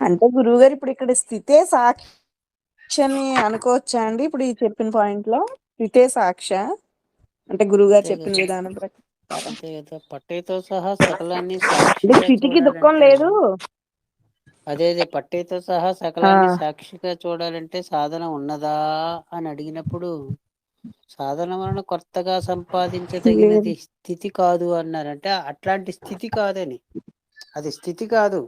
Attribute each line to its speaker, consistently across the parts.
Speaker 1: అంటే గురువుగారు ఇప్పుడు ఇక్కడ స్థితే సాక్ష్యని అనుకోవచ్చా అండి? ఇప్పుడు ఈ చెప్పిన పాయింట్ లో స్థితే సాక్ష అంటే గురువుగారు
Speaker 2: అంతే
Speaker 1: చెప్పిన
Speaker 2: కదా,
Speaker 1: విధానం ప్రకారం
Speaker 2: అంతే కదా. పట్టేతో సహా సకలాన్ని
Speaker 1: అంటే
Speaker 2: సాక్షిగా
Speaker 1: స్థితికి దుఃఖం
Speaker 2: చూడాలంటే,
Speaker 1: లేదు.
Speaker 2: అదే పట్టేతో సహా
Speaker 1: ఆ
Speaker 2: సకలాన్ని సాక్షిగా చూడాలంటే సాధన ఉన్నదా అని అడిగినప్పుడు, సాధన వలన కొత్తగా
Speaker 1: లేదు.
Speaker 2: సంపాదించదగినది స్థితి కాదు అన్నారంటే అట్లాంటి స్థితి కాదని. అది స్థితి కాదు.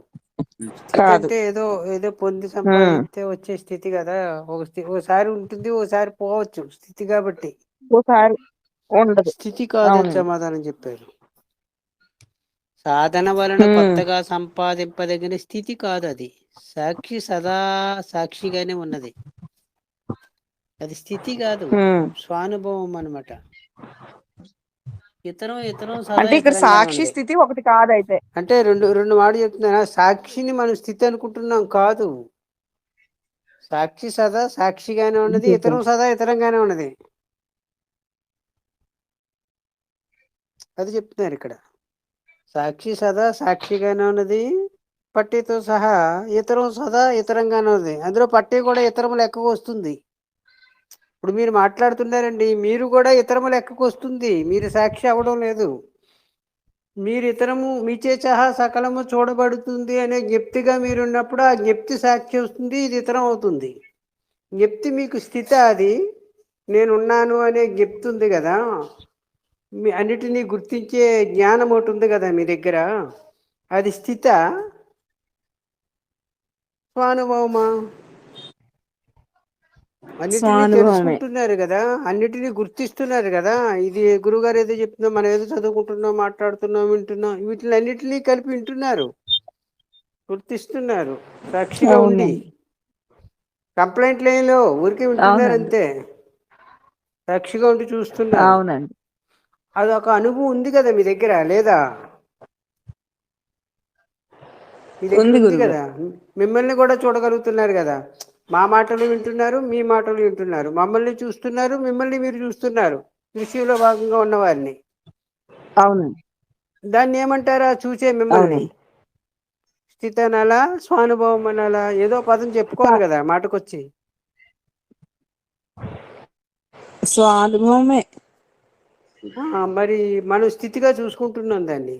Speaker 2: స్థితి
Speaker 1: కాదు.
Speaker 2: అంటే ఏదో ఏదో పొంది
Speaker 1: ఉమ్.
Speaker 2: సంపాదిస్తే వచ్చే స్థితి కదా. ఒకసారి ఉంటుంది, ఒకసారి పోవచ్చు స్థితి కాబట్టి.
Speaker 1: ఓసారి ఉండదు.
Speaker 2: స్థితి కాదని
Speaker 1: అవునండి.
Speaker 2: సమాధానం చెప్పారు. సాధన వలన
Speaker 1: ఉమ్.
Speaker 2: కొత్తగా సంపాదింపదగిన స్థితి కాదు అది. సాక్షి సదా సాక్షిగానే ఉన్నది. అది స్థితి కాదు,
Speaker 1: ఉమ్.
Speaker 2: స్వానుభవం అన్నమాట. ఇతరం ఇతరం సదా
Speaker 1: అంటే ఇక్కడ
Speaker 2: ఇతరంగానే
Speaker 1: సాక్షి
Speaker 2: ఉంది.
Speaker 1: స్థితి ఒకటి కాదైతే.
Speaker 2: అంటే రెండు మాటలు చెప్తున్నా. సాక్షిని మనం స్థితి అనుకుంటున్నాం కాదు. సాక్షి సదా సాక్షిగానే ఉన్నది, ఇతరం సదా ఇతరంగానే ఉన్నది. అది చెప్తున్నారు ఇక్కడ. సాక్షి సదా సాక్షిగానే ఉన్నది, పట్టితో సహా. ఇతరం సదా ఇతరంగానే ఉన్నది. అందులో పట్టి కూడా ఇతరం లెక్కకు వస్తుంది. ఇప్పుడు మీరు మాట్లాడుతున్నారండి, మీరు కూడా ఇతరము లెక్కకు వస్తుంది. మీరు సాక్షి అవ్వడం లేదు. మీరు ఇతరము మీచే సహా సకలము చూడబడుతుంది అనే జ్ఞప్తిగా మీరున్నప్పుడు ఆ జ్ఞప్తి సాక్షి వస్తుంది, ఇది ఇతరం అవుతుంది. జ్ఞప్తి మీకు స్థితి. అది నేనున్నాను అనే జ్ఞప్తి ఉంది కదా, మీ అన్నిటినీ గుర్తించే జ్ఞానం ఒకటి ఉంది కదా మీ దగ్గర, అది స్థిత స్వానుభవమా? అన్నిటినీ
Speaker 1: స్వానుభవమే.
Speaker 2: తెలుసుకుంటున్నారు కదా, అన్నిటినీ గుర్తిస్తున్నారు కదా. ఇది గురువుగారు ఏదో చెప్తున్నాం, మనం ఏదో చదువుకుంటున్నాం, మాట్లాడుతున్నాం, వింటున్నాం, వీటిని అన్నిటినీ కలిపి వింటున్నారు, గుర్తిస్తున్నారు సాక్షిగా ఉండి.
Speaker 1: అవునండి.
Speaker 2: కంప్లైంట్ లేనిలో ఊరికే వింటున్నారు
Speaker 1: అవునండి.
Speaker 2: అంతే, సాక్షిగా ఉండి చూస్తున్నారు.
Speaker 1: అవునండి.
Speaker 2: అదొక అనుభవం ఉంది కదా మీ దగ్గర, లేదా? మీ దగ్గర ఉంది కదా.
Speaker 1: గురుగారు.
Speaker 2: మిమ్మల్ని కూడా చూడగలుగుతున్నారు కదా. మా మాటలు వింటున్నారు, మీ మాటలు వింటున్నారు, మమ్మల్ని చూస్తున్నారు, మిమ్మల్ని మీరు చూస్తున్నారు, దృశ్యంలో భాగంగా ఉన్నవారిని.
Speaker 1: అవునండి.
Speaker 2: దాన్ని ఏమంటారా చూసే మిమ్మల్ని?
Speaker 1: అవునండి.
Speaker 2: స్థితి అనాలా, స్వానుభవం అనాలా? ఏదో పదం చెప్పుకోవాలి కదా మాటకొచ్చి.
Speaker 1: స్వానుభవమే.
Speaker 2: మరి మనం స్థితిగా చూసుకుంటున్నాం దాన్ని,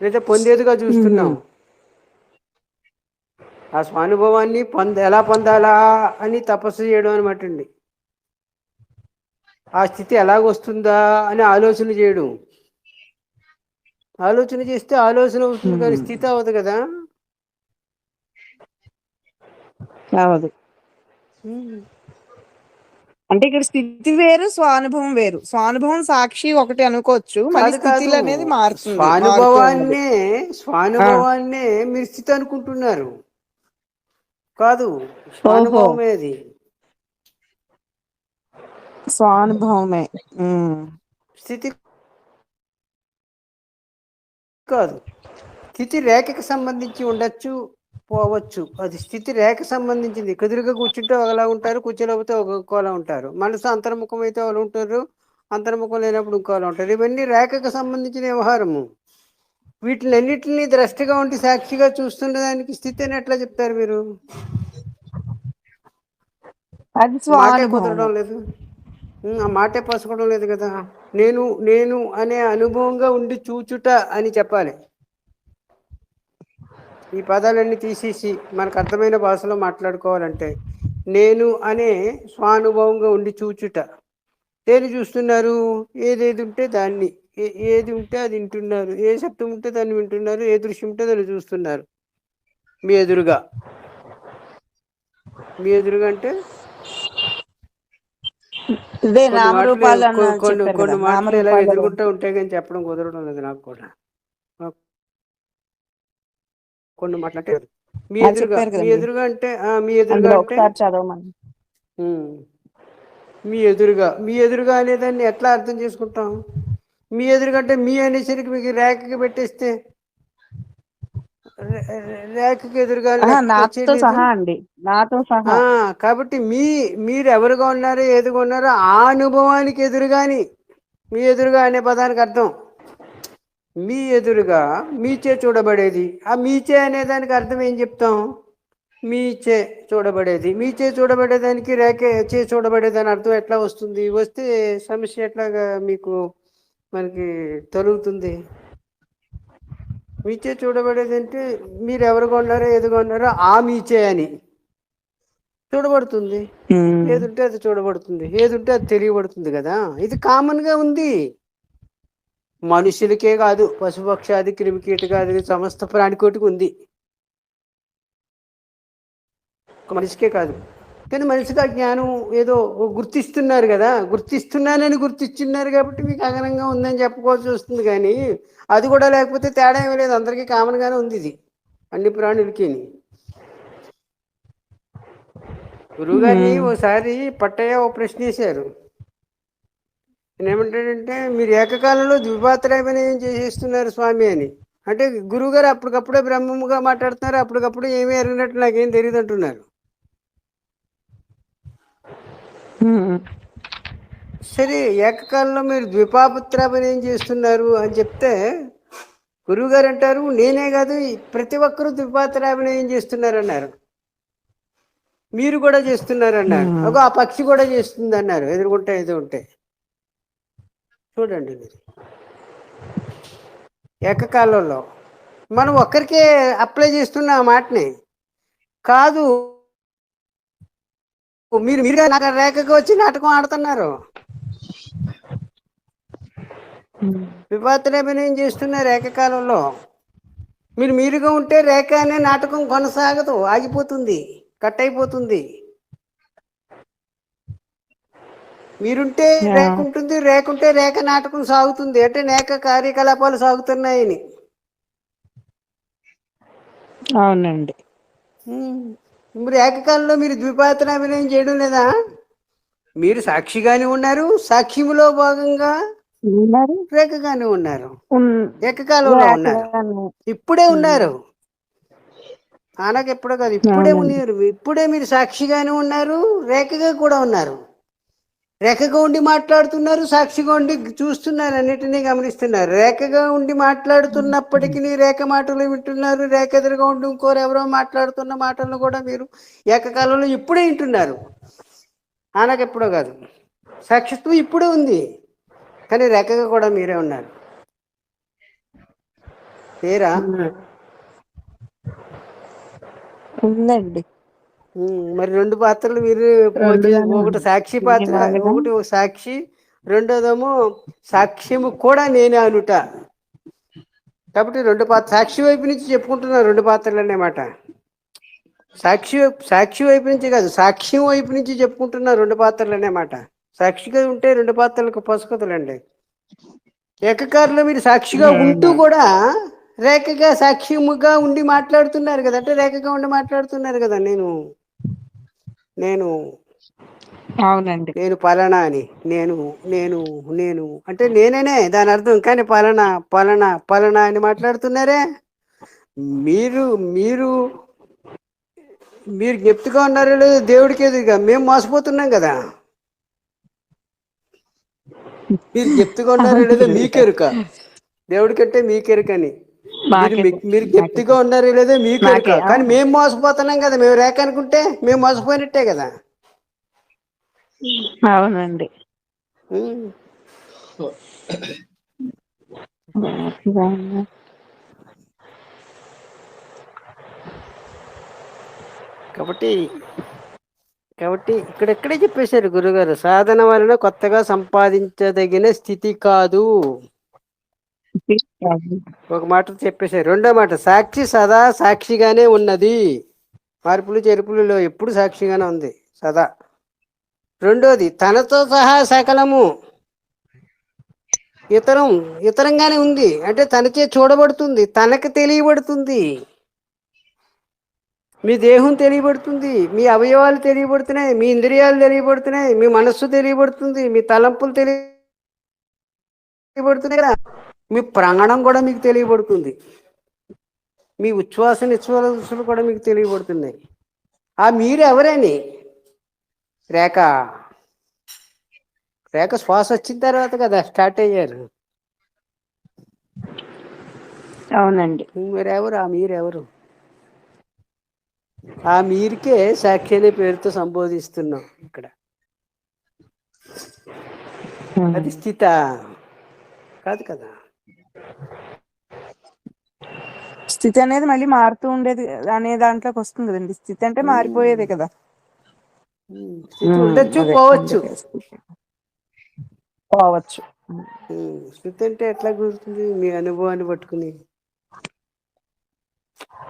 Speaker 2: లేదా పొందేదిగా
Speaker 1: ఉహు.
Speaker 2: చూస్తున్నాం. ఆ స్వానుభవాన్ని ఎలా పొందాలా అని తపస్సు చేయడం అనమాట అండి. ఆ స్థితి ఎలాగొస్తుందా అని ఆలోచన చేయడం. ఆలోచన చేస్తే ఆలోచన అవుతుంది కానీ
Speaker 1: ఉమ్.
Speaker 2: స్థితి అవ్వదు కదా.
Speaker 1: అవదు. అంటే ఇక్కడ స్థితి వేరు, స్వానుభవం వేరు. స్వానుభవం సాక్షి ఒకటి అనుకోవచ్చు, మళ్ళీ
Speaker 2: కాదు కాదు,
Speaker 1: స్థితిలు అనేది మారుతుంది, మారుతూ ఉన్నది.
Speaker 2: స్వానుభవాన్నే
Speaker 1: ఆ
Speaker 2: స్వానుభవాన్నే మీరు స్థితి అనుకుంటున్నారు. కాదు,
Speaker 1: ఓహో.
Speaker 2: స్వానుభవమే అది.
Speaker 1: స్వానుభవమే.
Speaker 2: స్థితి కాదు. స్థితి రేఖకి సంబంధించి ఉండొచ్చు, పోవచ్చు. అది స్థితి రేఖ సంబంధించింది. కుదురుగా కూర్చుంటే ఒకలా ఉంటారు, కూర్చోలేకపోతే ఒక్కోలా ఉంటారు. మనసు అంతర్ముఖం అయితే వాళ్ళు ఉంటారు, అంతర్ముఖం లేనప్పుడు ఇంకోలా ఉంటారు. ఇవన్నీ రేఖకు సంబంధించిన వ్యవహారము. వీటిని అన్నింటినీ ద్రష్టగా ఉండి సాక్షిగా చూస్తున్న దానికి స్థితి అని ఎట్లా చెప్తారు మీరు?
Speaker 1: అది
Speaker 2: మాటే
Speaker 1: స్వానుభవము.
Speaker 2: కుదరడం లేదు, ఆ మాటే పసుకోవడం లేదు కదా. నేను నేను అనే అనుభవంగా ఉండి చూచుట అని చెప్పాలి. ఈ పదాలన్నీ తీసేసి మనకు అర్థమైన భాషలో మాట్లాడుకోవాలంటే, నేను అనే స్వానుభవంగా ఉండి చూచుట. ఏది చూస్తున్నారు? ఏదేది ఉంటే దాన్ని, ఏది ఉంటే అది వింటున్నారు, ఏ శబ్దం ఉంటే దాన్ని వింటున్నారు, ఏ దృశ్యం ఉంటే దాన్ని చూస్తున్నారు. మీ ఎదురుగా, మీ ఎదురుగా అంటే
Speaker 1: ఇదే
Speaker 2: కొన్ని మాటలు
Speaker 1: నామరూపాలు అన్న
Speaker 2: కొన్ని
Speaker 1: చెప్పారు కదా,
Speaker 2: కొన్ని మాటలు ఇలా
Speaker 1: నామరూపాలలో.
Speaker 2: ఎదురుగుంటూ ఉంటాయి కానీ చెప్పడం కుదరడం లేదు నాకు కూడా. కొన్ని మాటలు అంటే మీ
Speaker 1: అది
Speaker 2: ఎదురుగా,
Speaker 1: చెప్పారు
Speaker 2: మీ
Speaker 1: కదండి,
Speaker 2: ఎదురుగా అంటే మీ ఎదురుగా
Speaker 1: అందులో
Speaker 2: అంటే
Speaker 1: ఒకసారి చదవమని.
Speaker 2: ఉమ్, మీ ఎదురుగా, మీ ఎదురుగా అనేదాన్ని ఎట్లా అర్థం చేసుకుంటాం? మీ ఎదురుగంటే మీ అనేసరికి మీకు రేఖకి పెట్టేస్తే రేఖకి ఎదురుగా లెక్కకు
Speaker 1: నాతో
Speaker 2: వచ్చేయలేదు.
Speaker 1: సహా అండి, నాతో సహా.
Speaker 2: కాబట్టి మీరు ఎవరుగా ఉన్నారో ఏదిగా ఉన్నారో ఆ అనుభవానికి ఎదురుగాని మీ ఎదురుగా అనే పదానికి అర్థం మీ ఎదురుగా మీచే చూడబడేది. ఆ మీచే అనే దానికి అర్థం ఏం చెప్తాం? మీచే చూడబడేది. మీచే చూడబడేదానికి రేఖ చే చూడబడేదని అర్థం ఎట్లా వస్తుంది? వస్తే సమస్య ఎట్లాగా మీకు మనకి తొలుగుతుంది? మీచే చూడబడేది అంటే మీరు ఎవరుగా ఉన్నారో ఎదుగా ఉన్నారో ఆ మీచే అని చూడబడుతుంది. ఏదుంటే అది చూడబడుతుంది, ఏదుంటే అది తెలియబడుతుంది కదా. ఇది కామన్గా ఉంది. మనుషులకే కాదు, పశుపక్షాది క్రిమికీటకాది సమస్త ప్రాణికోటికి ఉంది. ఒక మనిషికే కాదు. కానీ మనిషికి ఆ జ్ఞానం ఏదో గుర్తిస్తున్నారు కదా, గుర్తిస్తున్నానని గుర్తిస్తున్నారు కాబట్టి మీకు అగనంగా ఉందని చెప్పుకోవాల్సి వస్తుంది. కానీ అది కూడా లేకపోతే తేడా ఏమీ లేదు, అందరికీ కామన్గానే ఉంది ఇది, అన్ని ప్రాణులకి. గురువుగారిని ఓసారి పట్టయ్య ఓ ప్రశ్న వేశారు. ఏమంటాడంటే, మీరు ఏకకాలంలో ద్విపాత్రాభినయం చేసేస్తున్నారు స్వామి అని. అంటే గురువుగారు అప్పటికప్పుడే బ్రహ్మముగా మాట్లాడుతున్నారు, అప్పటికప్పుడు ఏమీ ఎరిగినట్టు నాకేం తెలియదు అంటున్నారు. సరే, ఏకకాలంలో మీరు ద్విపాత్రాభినయం చేస్తున్నారు అని చెప్తే గురువుగారు అంటారు, నేనే కాదు ప్రతి ఒక్కరూ ద్విపాత్రాభినయం చేస్తున్నారు అన్నారు. మీరు కూడా చేస్తున్నారు అన్నారు. అగో ఆ పక్షి కూడా చేస్తుంది అన్నారు, ఎదురుకుంటే ఏదో ఉంటే. చూడండి మీరు, ఏకకాలంలో మనం ఒక్కరికే అప్లై చేస్తున్న ఆ మాటని కాదు. మీరు మీరుగా రేఖగా వచ్చి నాటకం ఆడుతున్నారు, విపాత్రాభినయం చేస్తున్నారు ఏకకాలంలో. మీరు మీరుగా ఉంటే రేఖ అనే నాటకం కొనసాగదు, ఆగిపోతుంది, కట్ అయిపోతుంది. మీరుంటే రేఖ ఉంటుంది, రేఖ ఉంటే రేఖ నాటకం సాగుతుంది. అంటే రేఖ కార్యకలాపాలు సాగుతున్నాయని.
Speaker 1: అవునండి.
Speaker 2: మరి ఏకకాలంలో మీరు ద్విపాత్రాభినయం చేయడం లేదా? మీరు సాక్షిగానే ఉన్నారు, సాక్ష్యములో భాగంగా రేఖగానే ఉన్నారు, ఏకకాలంలో ఉన్నారు, ఇప్పుడే ఉన్నారు. ఎప్పుడో కాదు, ఇప్పుడే ఉన్నారు. ఇప్పుడే మీరు సాక్షిగానే ఉన్నారు, రేఖగా కూడా ఉన్నారు. రేఖగా ఉండి మాట్లాడుతున్నారు, సాక్షిగా ఉండి చూస్తున్నారు, అన్నిటినీ గమనిస్తున్నారు. రేఖగా ఉండి మాట్లాడుతున్నప్పటికీ రేఖ మాటలు వింటున్నారు, రేఖ ఎదురుగా ఉండి ఇంకోరు ఎవరో మాట్లాడుతున్న మాటలను కూడా మీరు ఏకకాలంలో ఇప్పుడే వింటున్నారు. ఎప్పుడో కాదు, సాక్షిత్వం ఇప్పుడే ఉంది, కానీ రేఖగా కూడా మీరే ఉన్నారు. పేరా
Speaker 1: ఉందండి.
Speaker 2: మరి రెండు పాత్రలు మీరు ఒకటి సాక్షి పాత్ర, ఒకటి సాక్షి, రెండోదేమో సాక్ష్యము కూడా నేనే అనుట. కాబట్టి రెండు పాత్ర, సాక్షి వైపు నుంచి చెప్పుకుంటున్నారు రెండు పాత్రలు అన్నమాట. సాక్షి వైపు నుంచి కాదు, సాక్ష్యం వైపు నుంచి చెప్పుకుంటున్నారు రెండు పాత్రలు అన్నమాట. సాక్షిగా ఉంటే రెండు పాత్రలకు పసుకతులండి. ఏకకాలంలో మీరు సాక్షిగా ఉంటూ కూడా రేఖగా సాక్ష్యముగా ఉండి మాట్లాడుతున్నారు కదా, అంటే రేఖగా ఉండి మాట్లాడుతున్నారు కదా. నేను నేను
Speaker 1: అవునండి.
Speaker 2: నేను పలానా అని, నేను నేను నేను అంటే నేనేనే దాని అర్థం. కానీ పలానా పలానా పలానా అని మాట్లాడుతున్నారే. మీరు మీరు మీరు జ్ఞప్తిగా ఉన్నారో లేదు దేవుడికి ఎదురుగా మేము మోసపోతున్నాం కదా. మీరు జ్ఞప్తిగా ఉన్నారో లేదో మీకెరుక, దేవుడికంటే మీకెరుకని. మీరు జ్ఞప్తిగా ఉన్నారో లేదో మీకెరుక, కానీ మేము మోసపోతున్నాం కదా. మేము రేఖ అనుకుంటే మేము మోసపోయినట్టే కదా.
Speaker 1: అవునండి.
Speaker 2: కాబట్టి ఇక్కడెక్కడే చెప్పేశారు గురుగారు, సాధన వలన కొత్తగా సంపాదించదగిన స్థితి కాదు. ఒక మాట చెప్పేశారు. రెండో మాట, సాక్షి సదా సాక్షిగానే ఉన్నది, మార్పులు చెరుపులలో ఎప్పుడు సాక్షిగానే ఉంది సదా. రెండోది, తనతో సహా సకలము ఇతరంగానే ఉంది, అంటే తనకే చూడబడుతుంది, తనకు తెలియబడుతుంది. మీ దేహం తెలియబడుతుంది, మీ అవయవాలు తెలియబడుతున్నాయి, మీ ఇంద్రియాలు తెలియబడుతున్నాయి, మీ మనస్సు తెలియబడుతుంది, మీ తలంపులు తెలియబడుతున్నాయి కదా. మీ ప్రాణం కూడా మీకు తెలియబడుతుంది, మీ ఉచ్ఛ్వాస నిశ్వాసాలు కూడా మీకు తెలియబడుతున్నాయి. ఆ మీరు ఎవరని రేఖ రేఖ శ్వాస వచ్చిన తర్వాత కదా స్టార్ట్ అయ్యారు.
Speaker 1: అవునండి.
Speaker 2: మరి ఎవరు ఆ మీరెవరు? ఆ మీరుకే సాక్షి అనే పేరుతో సంబోధిస్తున్నాం ఇక్కడ. అది స్థిత కాదు కదా.
Speaker 1: స్థితి అనేది మళ్ళీ మారుతూ ఉండేది అనే దాంట్లోకి వస్తుంది కదండి. స్థితి అంటే మారిపోయేదే కదా.
Speaker 2: స్థితి ఉండొచ్చు,
Speaker 1: అదే
Speaker 2: పోవచ్చు.
Speaker 1: అందుకే స్థితి. పోవచ్చు.
Speaker 2: స్థితి అంటే ఎట్లా కుదురుతుంది మీ అనుభవాన్ని పట్టుకుని?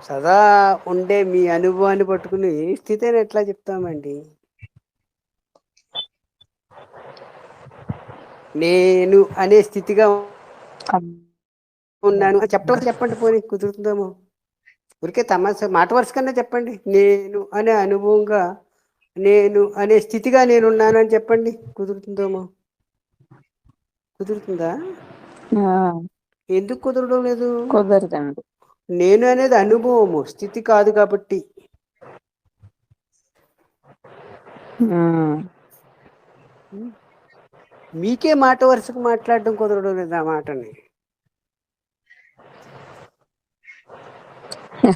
Speaker 2: సదా ఉండే మీ అనుభవాన్ని పట్టుకుని స్థితి అని ఎట్లా చెప్తామండి? నేను అనే స్థితిగా ఉన్నాను అని చెప్పండి, పోనీ కుదురుతుందేమో. ఊరికే తమాషా మాట వరుస కన్నా చెప్పండి. నేను అనే అనుభవంగా, నేను అనే స్థితిగా నేనున్నాను అని చెప్పండి, కుదురుతుందేమో. కుదురుతుందా? ఎందుకు కుదరడం లేదు?
Speaker 1: కుదరదండి.
Speaker 2: నేను అనేది అనుభవము, స్థితి కాదు కాబట్టి. మీకే మాట వరుసకు మాట్లాడడం కుదరడం లేదు ఆ మాటని.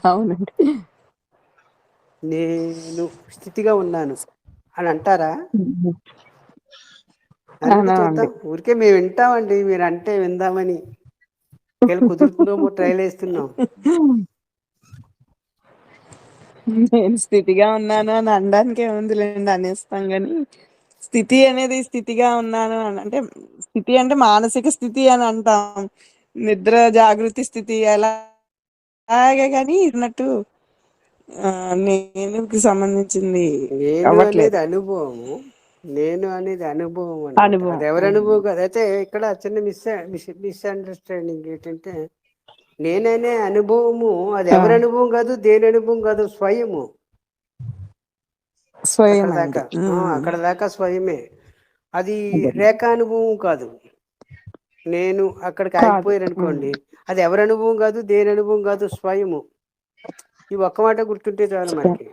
Speaker 1: అవునండి.
Speaker 2: నేను స్థితిగా ఉన్నాను అని అంటారా? అనండి
Speaker 1: అవునండి.
Speaker 2: చూద్దాం. ఊరికే మేము వింటామండి, మీరు అంటే విందామని. కుదురుతుందేమో ట్రైల్ వేస్తున్నాం.
Speaker 1: నేను స్థితిగా ఉన్నాను అని అనడానికి ఏముందిలేండి, అనేస్తాం కానీ స్థితి అనేది స్థితిగా ఉన్నాను అని అంటే, స్థితి అంటే మానసిక స్థితి అని అంటాం. నిద్ర జాగృతి స్థితి అలాగే కానీ అన్నట్టు నేనుకి సంబంధించింది
Speaker 2: నేను అనేది
Speaker 1: అవ్వట్లేదు.
Speaker 2: అనుభవము, నేను అనేది అనుభవం అనమాట.
Speaker 1: అనుభవం.
Speaker 2: అది ఎవరి అనుభవం కాదు. అయితే ఇక్కడ చిన్న మిస్అండర్స్టాండింగ్ ఏంటంటే, నేననే అనుభవము అది ఎవరి అనుభవం కాదు, దేని అనుభవం కాదు, స్వయము.
Speaker 1: స్వయం
Speaker 2: అక్కడ
Speaker 1: అండి.
Speaker 2: దాకా అక్కడ దాకా స్వయమే. అది
Speaker 1: అదే.
Speaker 2: రేఖ అనుభవం కాదు. నేను అక్కడికి
Speaker 1: కాదు.
Speaker 2: ఆగిపోయాను అనుకోండి, అది ఎవరి అనుభవం కాదు, దేని అనుభవం కాదు, స్వయము. ఈ ఒక్క మాట గుర్తుంటే చాలు మనకి.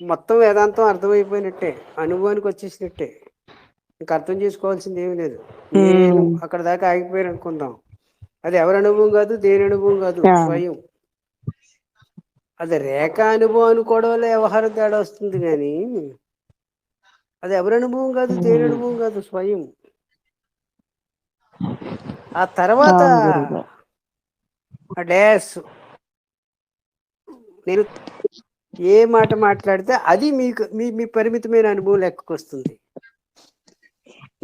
Speaker 2: మొత్తం వేదాంతం అర్థమైపోయినట్టే, అనుభవానికి వచ్చేసినట్టే. ఇంకా అర్థం చేసుకోవాల్సింది ఏమీ లేదు. నేను అక్కడ దాకా ఆగిపోయాను అనుకుందాం, అది ఎవరి అనుభవం కాదు, దేని అనుభవం కాదు, స్వయం. అది రేఖ అనుభవం అనుకోవడం వల్ల వ్యవహారం తేడా వస్తుంది, కానీ అది ఎవరి అనుభవం కాదు, దేని అనుభవం కాదు, స్వయం. ఆ తర్వాత డాష్ నేను ఏ మాట మాట్లాడితే అది మీకు మీ మీ పరిమితమైన అనుభవం లెక్కకు వస్తుంది.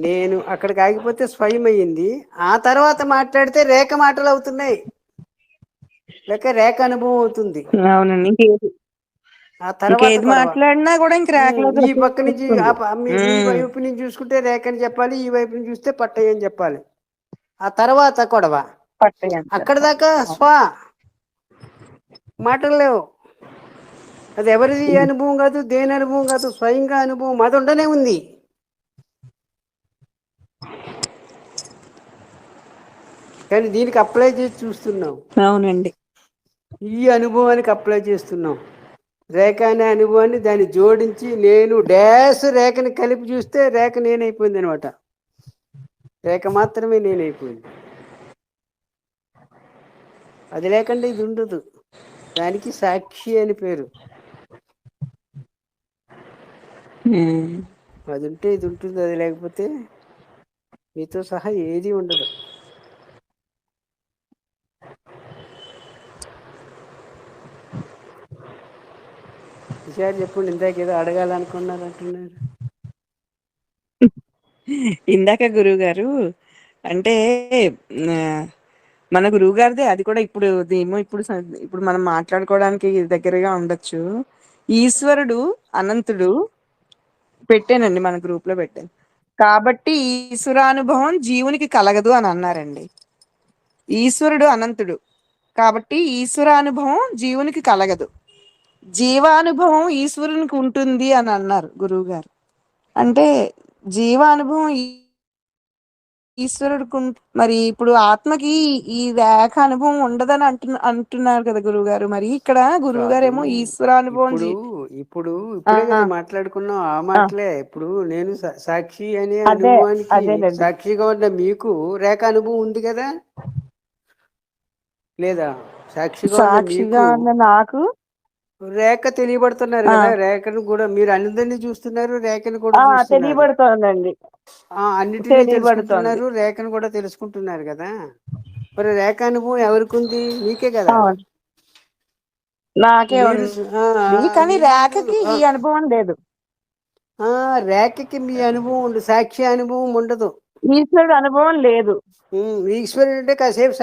Speaker 2: నేను అక్కడికి ఆగిపోతే స్వయం అయ్యింది. ఆ తర్వాత మాట్లాడితే రేఖ మాటలు అవుతున్నాయి, లేక రేఖ అనుభవం అవుతుంది.
Speaker 1: అవునండి.
Speaker 2: ఆ తర్వాత
Speaker 1: ఇంకేది
Speaker 2: గొడవ.
Speaker 1: మాట్లాడినా కూడా ఇంక రేఖలో
Speaker 2: ఈ పక్క నుంచి
Speaker 1: దొరికిపోతుంది.
Speaker 2: మీ వైపు నుంచి చూసుకుంటే రేఖ అని చెప్పాలి, ఈ వైపు నుంచి చూస్తే పట్టయ్య అని చెప్పాలి. ఆ తర్వాత గొడవ. అక్కడ దాకా మాటలు లేవు. అది ఎవరిది అనుభవం కాదు, దేని అనుభవం కాదు, స్వయంగా అనుభవం అది ఉండనే ఉంది. కానీ దీనికి అప్లై చేసి చూస్తున్నాం.
Speaker 1: అవునండి.
Speaker 2: ఈ అనుభవానికి అప్లై చేస్తున్నాం. రేఖ అనే అనుభవాన్ని దాన్ని జోడించి నేను డాష్ రేఖని కలిపి చూస్తే రేఖ నేనైపోయింది అనమాట. రేఖ మాత్రమే నేనైపోయింది. అది లేకుండా ఇది ఉండదు. దానికి సాక్షి అని పేరు. అది ఉంటే ఇది ఉంటుంది, అది లేకపోతే మీతో సహా ఏది ఉండదు. ఈసారి చెప్పండి, ఇందాక ఏదో అడగాలనుకున్నారు అంటున్నారు.
Speaker 1: ఇందాక గురువు గారు అంటే మన గురువు గారిదే అది కూడా ఇప్పుడు ఏమో ఇప్పుడు మనం మాట్లాడుకోవడానికి దగ్గరగా ఉండొచ్చు. ఈశ్వరుడు అనంతుడు పెట్టానండి, మన గ్రూప్ లో పెట్టాను. కాబట్టి ఈశ్వరానుభవం జీవునికి కలగదు అని అన్నారండి. ఈశ్వరుడు అనంతుడు కాబట్టి ఈశ్వరానుభవం జీవునికి కలగదు, జీవానుభవం ఈశ్వరునికి ఉంటుంది అని అన్నారు గురువు గారు. అంటే జీవానుభవం ఈశ్వరుడుకు మరి ఇప్పుడు ఆత్మకి ఈ రేఖ అనుభవం ఉండదని అంటున్నారు కదా గురువు గారు. మరి ఇక్కడ గురువు
Speaker 2: కాదు.
Speaker 1: గారేమో ఈశ్వరానుభవం
Speaker 2: ఇప్పుడు ఇప్పుడు
Speaker 1: ఆ
Speaker 2: ఇప్పుడే కదా మాట్లాడుకున్నాం ఆ
Speaker 1: ఆ
Speaker 2: మాటలే. ఇప్పుడు నేను సాక్షి అనే
Speaker 1: అదే
Speaker 2: అనుభవానికి
Speaker 1: అదేలేండి.
Speaker 2: సాక్షిగా ఉన్న మీకు రేఖ అనుభవం ఉంది కదా లేదా? సాక్షిగా ఉన్న
Speaker 1: సాక్షిగా
Speaker 2: మీకు
Speaker 1: ఉన్న నాకు
Speaker 2: రేఖ తెలియబడుతున్నారు
Speaker 1: ఆ
Speaker 2: కదా, రేఖను కూడా మీరు అందరినీ చూస్తున్నారు, రేఖను కూడా
Speaker 1: ఆ
Speaker 2: చూస్తున్నారు.
Speaker 1: తెలియబడుతోందండి.
Speaker 2: అన్నిటినీ
Speaker 1: తెలియబడుతోంది.
Speaker 2: తెలుసుకుంటున్నారు, రేఖను కూడా తెలుసుకుంటున్నారు కదా. మరి రేఖ అనుభవం ఎవరికి ఉంది? మీకే కదా.
Speaker 1: అవును. నాకే
Speaker 2: మీరు
Speaker 1: ఉంది కానీ
Speaker 2: మీరు
Speaker 1: రేఖకి ఈ అనుభవం లేదు.
Speaker 2: రేఖకి మీ అనుభవం ఉండదు, సాక్షి అనుభవం ఉండదు.
Speaker 1: ఈశ్వరుడు అనుభవం లేదు.
Speaker 2: ఈశ్వరుడు అంటే కాసేపు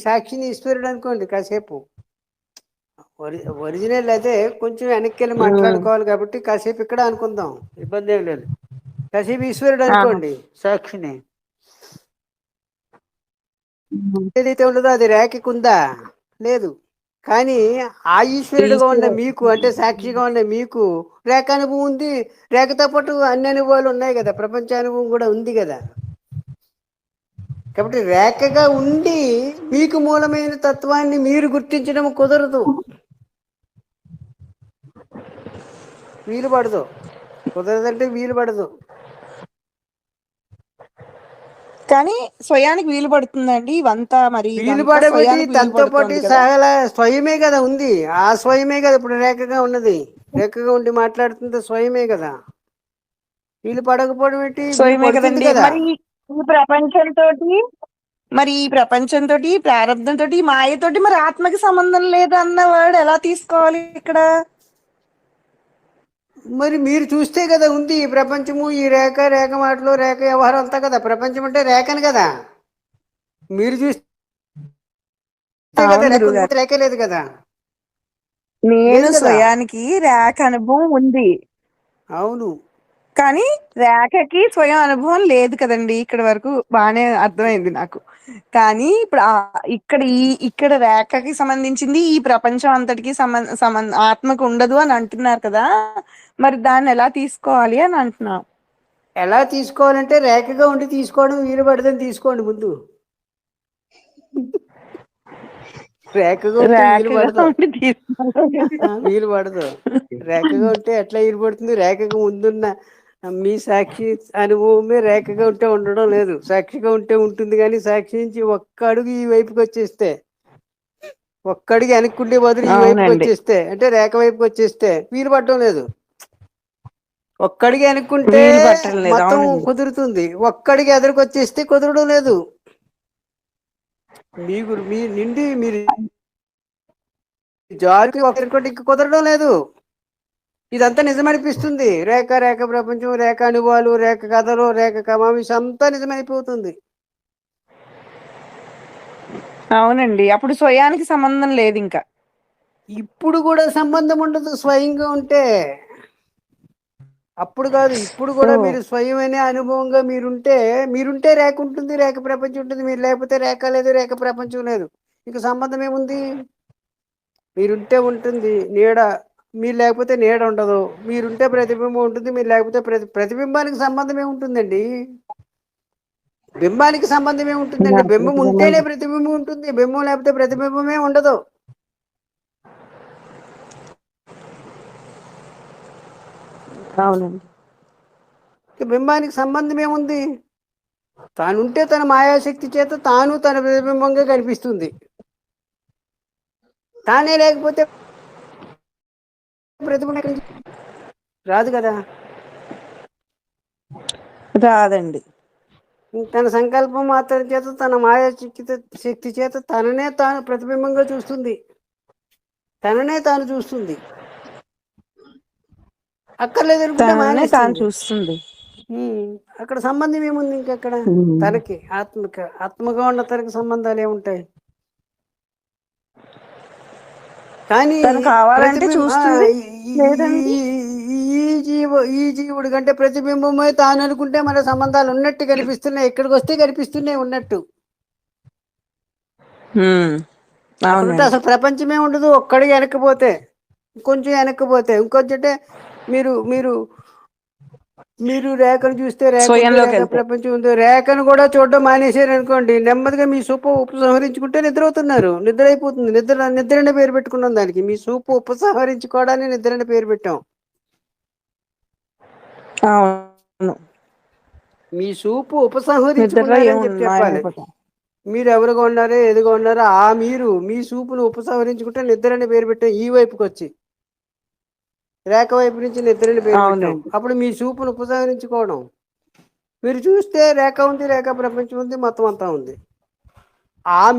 Speaker 2: సాక్షిని ఈశ్వరుడు అనుకోండి కాసేపు. ఒరిజినల్ అయితే కొంచెం వెనక్కి వెళ్ళి
Speaker 1: ఉమ్,
Speaker 2: మాట్లాడుకోవాలి కాబట్టి కాసేపు ఇక్కడ అనుకుందాం, ఇబ్బంది ఏం లేదు. కాసేపు ఈశ్వరుడు
Speaker 1: ఆహా.
Speaker 2: అనుకోండి సాక్షిని.
Speaker 1: ఉమ్,
Speaker 2: ఏదైతే ఉండదో అది రేఖకి ఉందా? లేదు. కానీ ఆ ఈశ్వరుడుగా ఉన్న
Speaker 1: ఈశ్వరుడు
Speaker 2: మీకు, అంటే సాక్షిగా ఉన్న మీకు రేఖ అనుభవం ఉంది. రేఖతో పాటు అన్ని అనుభవాలు ఉన్నాయి కదా, ప్రపంచ అనుభవం కూడా ఉంది కదా. కాబట్టి రేఖగా ఉండి మీకు మూలమైన తత్వాన్ని మీరు గుర్తించడం కుదరదు, వీలు పడదు. కుదరదంటే వీలు పడదు.
Speaker 1: కానీ స్వయానికి వీలు పడుతుందండి ఇవంతా. మరి
Speaker 2: వీలు
Speaker 1: ఇదంతా
Speaker 2: పడబెట్టి
Speaker 1: స్వయానికి వీలు
Speaker 2: తనతో పాటు
Speaker 1: పడుతోంది కదా.
Speaker 2: సహల స్వయమే కదా ఉంది. ఆ స్వయమే కదా ఇప్పుడు రేఖగా ఉన్నది. రేఖగా ఉండి మాట్లాడుతుంది స్వయమే కదా. వీలు పడకపోవడం ఏంటి? వీలు
Speaker 1: స్వయమే
Speaker 2: పడుతుంది
Speaker 1: కదండి.
Speaker 2: కదా.
Speaker 1: మరి ఈ ప్రపంచంతో మరి ఈ ప్రపంచంతో ప్రారంభంతో మాయతోటి మరి ఆత్మకి సంబంధం లేదు అన్నవాడు ఎలా తీసుకోవాలి ఇక్కడ?
Speaker 2: మరి మీరు చూస్తే కదా ఉంది ఈ ప్రపంచము, ఈ రేఖ, రేఖ మాటలు, రేఖ వ్యవహారం అంతా కదా. ప్రపంచం అంటే రేఖని కదా. మీరు చూస్తే కదా
Speaker 1: అవును
Speaker 2: రేఖ ఉంది,
Speaker 1: గురుగారు.
Speaker 2: రేఖే లేదు కదా.
Speaker 1: నేను
Speaker 2: లేదు కదా.
Speaker 1: స్వయానికి రేఖ అనుభవం ఉంది.
Speaker 2: అవును.
Speaker 1: కానీ రేఖకి స్వయం అనుభవం లేదు కదండి. ఇక్కడ వరకు బాగానే అర్థమైంది నాకు. కానీ ఇప్పుడు ఇక్కడ రేఖకి సంబంధించింది ఈ ప్రపంచం అంతటికి ఆత్మకు ఉండదు అని అంటున్నారు కదా. మరి దాన్ని ఎలా తీసుకోవాలి అని అంటున్నా.
Speaker 2: ఎలా తీసుకోవాలంటే రేఖగా ఉండి తీసుకోవడం వీలు పడదని తీసుకోండి ముందు. రేఖగా ఉంటే వీలు
Speaker 1: రేఖగా
Speaker 2: పడదు,
Speaker 1: ఉండి తీసుకోవాలి.
Speaker 2: వీలు పడదు. రేఖగా ఉంటే ఎట్లా వీలు పడుతుంది? రేఖగా ముందున్న మీ సాక్షి అనుభవమే రేఖగా ఉంటే ఉండడం లేదు, సాక్షిగా ఉంటే ఉంటుంది. కానీ సాక్షి నుంచి ఒక్క అడుగు ఈ వైపుకి వచ్చేస్తే, ఒక్క అడుగు వెనక్కుండే బదులు ఈ వైపుకి
Speaker 1: అవునండి.
Speaker 2: వచ్చేస్తే, అంటే రేఖ వైపుకి వచ్చేస్తే వీలు పడడం లేదు. ఒక్కడికి వెనక్కుంటే
Speaker 1: వీలు పట్టడం లేదు.
Speaker 2: మొత్తం
Speaker 1: అవునండి.
Speaker 2: కుదురుతుంది, ఒక్కడికి ఎదురుకు వచ్చేస్తే కుదరడం లేదు. మీ నిండి మీరు జారుకి ఒకరికి కుదరడం లేదు. ఇదంతా నిజమనిపిస్తుంది. రేఖ, రేఖ ప్రపంచం, రేఖ అనుభవాలు, రేఖ కథలు, రేఖ కమామిషం అంతా నిజమైపోతుంది.
Speaker 1: అవునండి. అప్పుడు స్వయానికి సంబంధం లేదు ఇంకా.
Speaker 2: ఇప్పుడు కూడా సంబంధం ఉండదు స్వయంగా ఉంటే. అప్పుడు కాదు, ఇప్పుడు
Speaker 1: ఓ
Speaker 2: కూడా మీరు స్వయమనే అనుభవంగా మీరుంటే రేఖ ఉంటుంది, రేఖ ప్రపంచం ఉంటుంది. మీరు లేకపోతే రేఖ లేదు, రేఖ ప్రపంచం లేదు. ఇక సంబంధం ఏముంది? మీరుంటే ఉంటుంది నీడ, మీరు లేకపోతే నీడ ఉండదు. మీరుంటే ప్రతిబింబం ఉంటుంది, మీరు లేకపోతే ప్రతిబింబానికి సంబంధం ఏముంటుందండి? బింబానికి సంబంధం ఏముంటుందండి? బింబం ఉంటేనే ప్రతిబింబం ఉంటుంది, బింబం లేకపోతే ప్రతిబింబమే ఉండదు.
Speaker 1: అవునండి.
Speaker 2: బింబానికి సంబంధం ఏముంది? తానుంటే తన మాయాశక్తి చేత తాను తన ప్రతిబింబంగా కనిపిస్తుంది. తానే లేకపోతే ప్రతిబింబం ఎక్కడి నుంచి రాదు కదా.
Speaker 1: రాదండి.
Speaker 2: తన సంకల్పం మాత్రం చేత తన శక్తి చేత తననే తాను ప్రతిబింబంగా చూస్తుంది, తననే తాను చూస్తుంది. అక్కర్లేదు అనుకుంటే
Speaker 1: తననే తాను
Speaker 2: మానేస్తుంది.
Speaker 1: చూస్తుంది.
Speaker 2: అక్కడ సంబంధం ఏముంది? ఇంకెక్కడ తనకి ఆత్మగా ఉన్న తనకి సంబంధాలు ఏముంటాయి? కానీ
Speaker 1: తను కావాలంటే
Speaker 2: ప్రతిబింబ
Speaker 1: చూస్తుంది. లేదండి.
Speaker 2: ఈ జీవుడి కంటే ప్రతిబింబమే తాను అనుకుంటే మన సంబంధాలు ఉన్నట్టు కనిపిస్తున్నాయి. ఇక్కడికి వస్తే కనిపిస్తున్నాయి ఉన్నట్టు. అక్కడుంటే
Speaker 1: అవునండి.
Speaker 2: అసలు ప్రపంచమే ఉండదు. ఒక్కడికి వెనక్కిపోతే, ఇంకొంచెం వెనక్కిపోతే ఇంకొంచెం, అంటే మీరు మీరు మీరు రేఖను చూస్తే రేఖ ఉంది,
Speaker 1: స్వయంలోకి
Speaker 2: రేఖ
Speaker 1: వెళ్తే.
Speaker 2: ప్రపంచం ఉంది. రేఖను కూడా చూడడం మానేశారు అనుకోండి, నెమ్మదిగా మీ సూపు ఉపసంహరించుకుంటే నిద్ర అవుతున్నారు. నిద్ర అయిపోతుంది. నిద్రనే పేరు పెట్టుకున్నాం దానికి. మీ సూపు ఉపసంహరించుకోవడానికి నిద్రని పేరు పెట్టాం.
Speaker 1: అవును.
Speaker 2: మీ సూపు
Speaker 1: నిద్రలో
Speaker 2: ఉపసంహరించుకున్నారని
Speaker 1: ఏముంది,
Speaker 2: చెప్పాలి.
Speaker 1: మాయమైపోతాం.
Speaker 2: మీరు ఎవరుగా ఉన్నారో ఎదుగా ఉన్నారో మీరు మీ సూపును ఉపసంహరించుకుంటే నిద్రని పేరు పెట్టాం. ఈ వైపుకి వచ్చి రేఖ వైపు నుంచి నిద్రని పేరు పెట్టాం.
Speaker 1: అవునండి.
Speaker 2: అప్పుడు మీ సూపును ఉపసంహరించుకోవడం. మీరు చూస్తే రేఖ ఉంది, రేఖ ప్రపంచం ఉంది, మొత్తం అంతా ఉంది.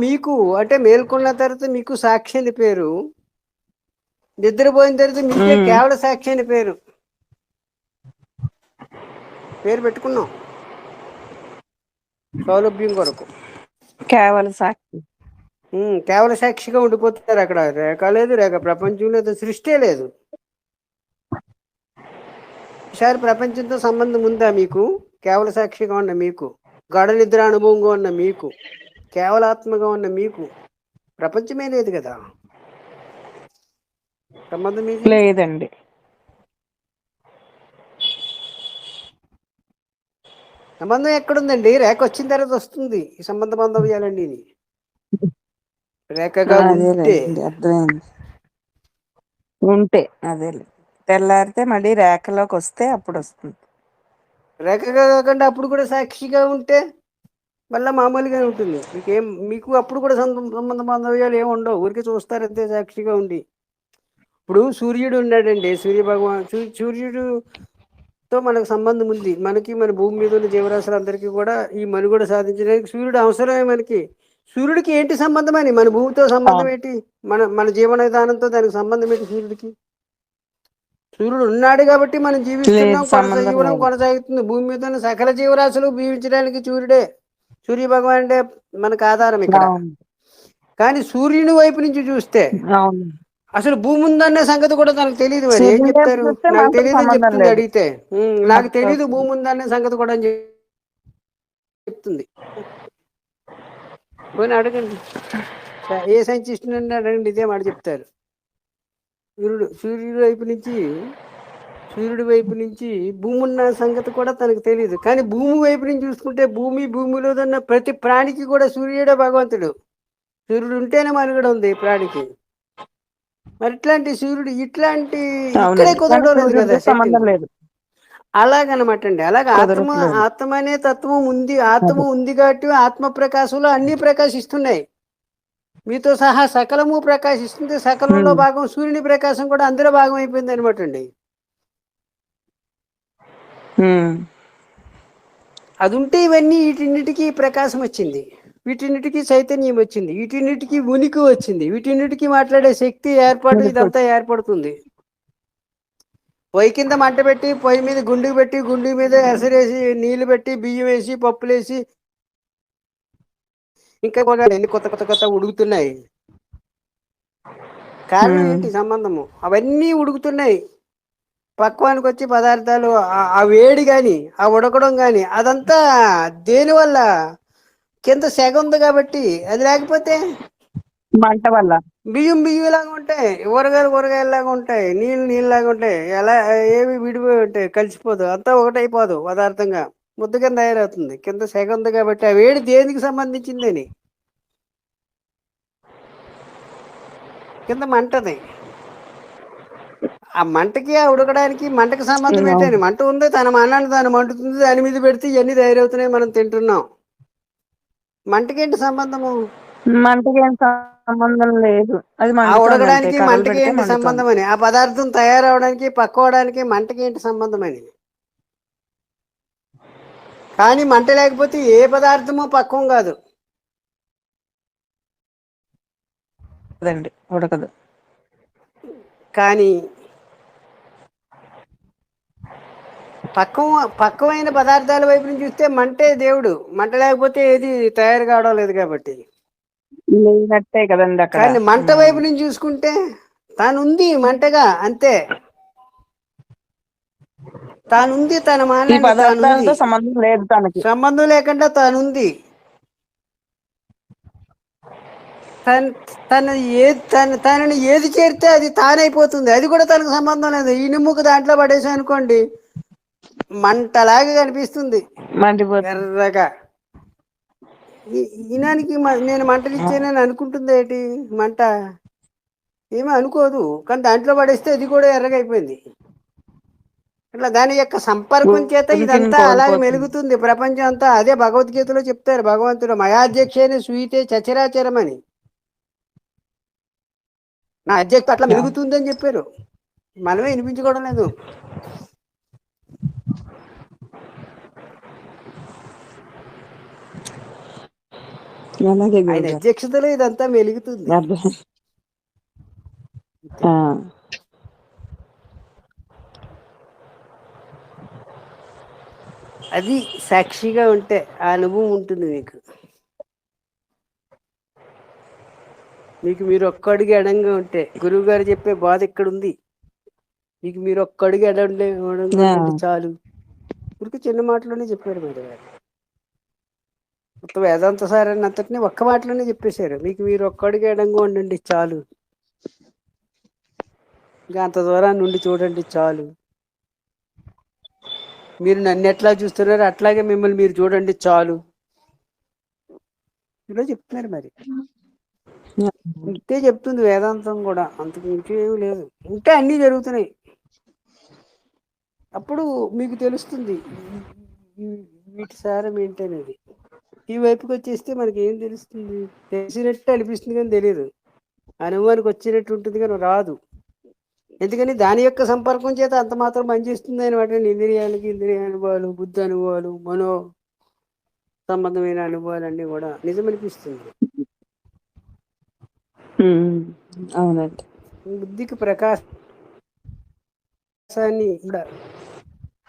Speaker 2: మీకు అంటే మేల్కొన్న తర్వాత మీకు సాక్షి అని పేరు, నిద్రపోయిన తర్వాత మీకే
Speaker 1: ఉమ్.
Speaker 2: కేవల సాక్షి అని పేరు పెట్టుకున్నాం సౌలభ్యం కొరకు.
Speaker 1: కేవలం సాక్షి.
Speaker 2: కేవల సాక్షిగా ఉండిపోతారు. అక్కడ రేఖ లేదు, రేఖ ప్రపంచం లేదు, సృష్టి లేదు. ఈసారి ప్రపంచంతో సంబంధం ఉందా మీకు? కేవల సాక్షిగా ఉన్న మీకు, గాఢ నిద్ర అనుభవంగా ఉన్న మీకు, కేవలాత్మగా ఉన్న మీకు ప్రపంచమే లేదు కదా. సంబంధం ఇది
Speaker 1: లేదండి.
Speaker 2: సంబంధం ఎక్కడుందండి? రేఖ వచ్చిన తర్వాత వస్తుంది ఈ సంబంధ బాంధవ్యాలండి. రేఖగా ఉంటే
Speaker 1: అదేలేండి, అర్థమైంది. ఉంటే అదే తెల్లారితే మళ్ళీ రేఖలోకి వస్తే అప్పుడు వస్తుంది.
Speaker 2: రేఖగా కాకుండా అప్పుడు కూడా సాక్షిగా ఉంటే మళ్ళీ మామూలుగానే ఉంటుంది. మీకు అప్పుడు కూడా సంబంధ బాంధవ్యాలు ఏమి ఉండవు. ఊరికి చూస్తారు అంతే సాక్షిగా ఉండి. ఇప్పుడు సూర్యుడు ఉన్నాడండి, సూర్యుడుతో మనకు సంబంధం ఉంది. మన భూమి మీద ఉన్న జీవరాశులందరికీ కూడా ఈ మనుగడ సాధించడానికి సూర్యుడు అవసరమే మనకి. సూర్యుడికి ఏంటి సంబంధం అని? మన భూమితో సంబంధం
Speaker 1: అవును.
Speaker 2: ఏంటి? మన జీవన విధానంతో దానికి సంబంధం ఏంటి? సూర్యుడు ఉన్నాడు కాబట్టి మనం జీవిస్తున్నాం,
Speaker 1: లేదు, సంబంధం
Speaker 2: జీవనం
Speaker 1: లేదు.
Speaker 2: కొనసాగుతుంది. భూమి మీద ఉన్న సకల జీవరాశులు జీవించడానికి సూర్య భగవానుడే మనకు ఆధారం ఇక్కడ.
Speaker 1: అవును.
Speaker 2: కానీ సూర్యుని వైపు నుంచి చూస్తే
Speaker 1: అవును.
Speaker 2: అసలు భూమి ఉందన్న సంగతి కూడా తనకు తెలియదు. మరి ఏం
Speaker 1: సూర్యుని వైపు
Speaker 2: చెప్తారు?
Speaker 1: చూస్తే
Speaker 2: నాకు
Speaker 1: మనతో
Speaker 2: తెలియదు అని
Speaker 1: సంబంధం
Speaker 2: చెప్తుంది
Speaker 1: లేదు.
Speaker 2: అడిగితే. నాకు
Speaker 1: మనతో
Speaker 2: తెలియదు భూమి ఉందన్న సంగతి కూడా అని చెప్తుంది. పోనీ అడగండి, ఏ సైంటిస్ట్ నుండి అడగండి, ఇదే మాట చెప్తారు. సూర్యుడి వైపు నుంచి భూమి ఉన్న సంగతి కూడా తనకు తెలియదు. కానీ భూమి వైపు నుంచి చూసుకుంటే భూమిలో ఉన్న ప్రతి ప్రాణికి కూడా సూర్యుడే భగవంతుడు. సూర్యుడు ఉంటేనే మనుగడ ఉంది ప్రాణికి. మరి ఇట్లాంటి ఇక్కడే
Speaker 1: అవునండి, కానీ
Speaker 2: కుదరడం లేదు కదా
Speaker 1: సూర్యుడితో సంబంధం
Speaker 2: సెట్టింగ్.
Speaker 1: లేదు.
Speaker 2: అలాగనమాట అండి. అలాగే
Speaker 1: కుదరట్లేదు.
Speaker 2: ఆత్మ అనే తత్వం ఉంది.
Speaker 1: అదే.
Speaker 2: ఆత్మ ఉంది కాబట్టి ఆత్మ ప్రకాశంలో అన్నీ ప్రకాశిస్తున్నాయి. మీతో సహా సకలము ప్రకాశిస్తుంది. సకలంలో
Speaker 1: ఉమ్.
Speaker 2: భాగం సూర్యుని ప్రకాశం కూడా అందులో భాగం అయిపోయింది అనమాట అండి.
Speaker 1: ఉమ్.
Speaker 2: అది ఉంటే ఇవన్నీ వీటిన్నిటికీ ప్రకాశం వచ్చింది, వీటిన్నిటికీ చైతన్యం వచ్చింది, వీటిన్నిటికీ ఉనికి వచ్చింది, వీటిన్నిటికీ మాట్లాడే శక్తి ఏర్పాటు ఇదంతా ఏర్పడుతుంది. పొయ్యి కింద మంట పెట్టి పొయ్యి మీద గుండు మీద ఎసరేసి నీళ్లు పెట్టి బియ్యం వేసి పప్పులేసి ఇంకా కూడా ఎన్ని కొత్త ఉడుకుతున్నాయి. కారణం
Speaker 1: ఉమ్.
Speaker 2: ఏంటి? సంబంధము. అవన్నీ ఉడుకుతున్నాయి. పక్వానికి వచ్చి పదార్థాలు ఆ వేడి కానీ ఆ ఉడకడం కానీ అదంతా దేనివల్ల? కింద సెగ ఉంది కాబట్టి. అది లేకపోతే
Speaker 1: మంట వల్ల.
Speaker 2: బియ్యంలాగా ఉంటాయి, ఊరగాయలాగా ఉంటాయి, నీళ్ళలాగా ఉంటాయి. ఎలా ఏవి విడిపోయి ఉంటాయి, కలిసిపోదు, అంతా ఒకటైపోదు పదార్థంగా, ముద్ద కింద తయారవుతుంది. కింద సెగ ఉంది కాబట్టి ఆ వేడి దేనికి సంబంధించిందని. కింద మంటది. ఆ మంటకి ఆ ఉడకడానికి మంటకి సంబంధం ఏంటని? మంట ఉంది, తన అన్నాన్ని తాను మండుతుంది, దాని మీద పెడితే ఇవన్నీ తయారవుతున్నాయి, మనం తింటున్నాం. మంటకేంటి సంబంధము?
Speaker 1: మంటకి ఏం సంబంధం లేదు, అది
Speaker 2: ఆ
Speaker 1: మండుతోంది అంతే.
Speaker 2: ఉడకడానికి
Speaker 1: కర్రలు
Speaker 2: మంటకి
Speaker 1: పెడితే
Speaker 2: ఏంటి
Speaker 1: మండుతోంది.
Speaker 2: సంబంధం అని? ఆ పదార్థం తయారవడానికి పక్కోవడానికి మంటకి ఏంటి సంబంధం అని? కానీ మంట లేకపోతే ఏ పదార్థము పక్వం కాదు.
Speaker 1: అదండి, ఉడకదు.
Speaker 2: కానీ పక్వమైన పదార్థాల వైపు నుంచి చూస్తే మంటే దేవుడు. మంట లేకపోతే ఏది తయారు కావడం లేదు కాబట్టి.
Speaker 1: లేనట్టే కదండి అక్కడ.
Speaker 2: కానీ మంట వైపు నుంచి చూసుకుంటే తానుంది మంటగా, అంతే. తానుంది, తన
Speaker 1: ఈ
Speaker 2: మానాన్ని తానుంది.
Speaker 1: పదార్థాలతో సంబంధం లేదు తనకి.
Speaker 2: సంబంధం లేకుండా తానుంది. తనని ఏది చేరితే అది తానైపోతుంది. అది కూడా తనకు సంబంధం లేదు. ఈ నిమ్ముకు దాంట్లో పడేసాం అనుకోండి, మంటలాగా కనిపిస్తుంది
Speaker 1: మండిపోతుంది.
Speaker 2: ఎర్రగా. ఈనానికి నేను మంటలు ఇచ్చానని అనుకుంటుంది ఏంటి మంట? ఏమీ అనుకోదు, కానీ దాంట్లో పడేస్తే అది కూడా ఎర్రగా అయిపోయింది. అట్లా దాని యొక్క సంపర్కం చేత
Speaker 1: ఉనికిని
Speaker 2: ఇదంతా అలాగే
Speaker 1: కోల్పోతుంది.
Speaker 2: మెలుగుతుంది ప్రపంచం అంతా. అదే భగవద్గీతలో చెప్తారు భగవంతుడు, మయాధ్యక్షేణ సూయితే చచరాచరం అని. నా అధ్యక్షత అట్లా మెలుగుతుంది అని చెప్పారు, మనమే వినిపించుకోవడం లేదు.
Speaker 1: అలాగే
Speaker 2: ఆయన
Speaker 1: గురుగారు.
Speaker 2: అధ్యక్షతలో ఇదంతా మెలుగుతుంది.
Speaker 1: అర్థం.
Speaker 2: అంతే.
Speaker 1: ఆ,
Speaker 2: అది సాక్షిగా ఉంటే ఆ అనుభవం ఉంటుంది మీకు. మీకు మీరు ఒక్క అడుగు ఎడంగా ఉంటే, గురువు గారు చెప్పే బాధ ఇక్కడ ఉంది. మీకు మీరు ఒక్క అడుగు ఎడంగా
Speaker 1: ఆ,
Speaker 2: ఉండండి చాలు. ఊరికి చిన్న మాటలోనే చెప్పారు మరి గారు. మొత్తం వేదాంత సారాన్ని అంతటినీ ఒక్క మాటలోనే చెప్పేశారు. మీకు మీరు ఒక్క అడుగు ఎడంగా ఉండండి చాలు, ఇంకా అంత దూరాన్ని నుండి చూడండి చాలు. మీరు నన్ను ఎట్లా చూస్తున్నారో అట్లాగే మిమ్మల్ని మీరు చూడండి చాలు. ఇలా చెప్తున్నారు మరి. ఇంతే చెప్తుంది వేదాంతం కూడా, అంతకు మించి ఏమీ లేదు. ఇంకా అన్నీ జరుగుతున్నాయి. అప్పుడు మీకు తెలుస్తుంది వీటి సారం ఏంటనేది. ఈ వైపుకి వచ్చేస్తే మనకి ఏం తెలుస్తుంది? తెలిసినట్టు అనిపిస్తుంది కానీ తెలియదు, అనుభవానికి వచ్చినట్టు ఉంటుంది కానీ రాదు. ఎందుకని దాని యొక్క సంపర్కం చేత అంత మాత్రం పనిచేస్తుంది అనమాట. ఇంద్రియాలకి ఇంద్రియ అనుభవాలు, బుద్ధి అనుభవాలు, మనో సంబంధమైన అనుభవాలన్నీ కూడా నిజమనిపిస్తుంది.
Speaker 1: అవునండి.
Speaker 2: బుద్ధికి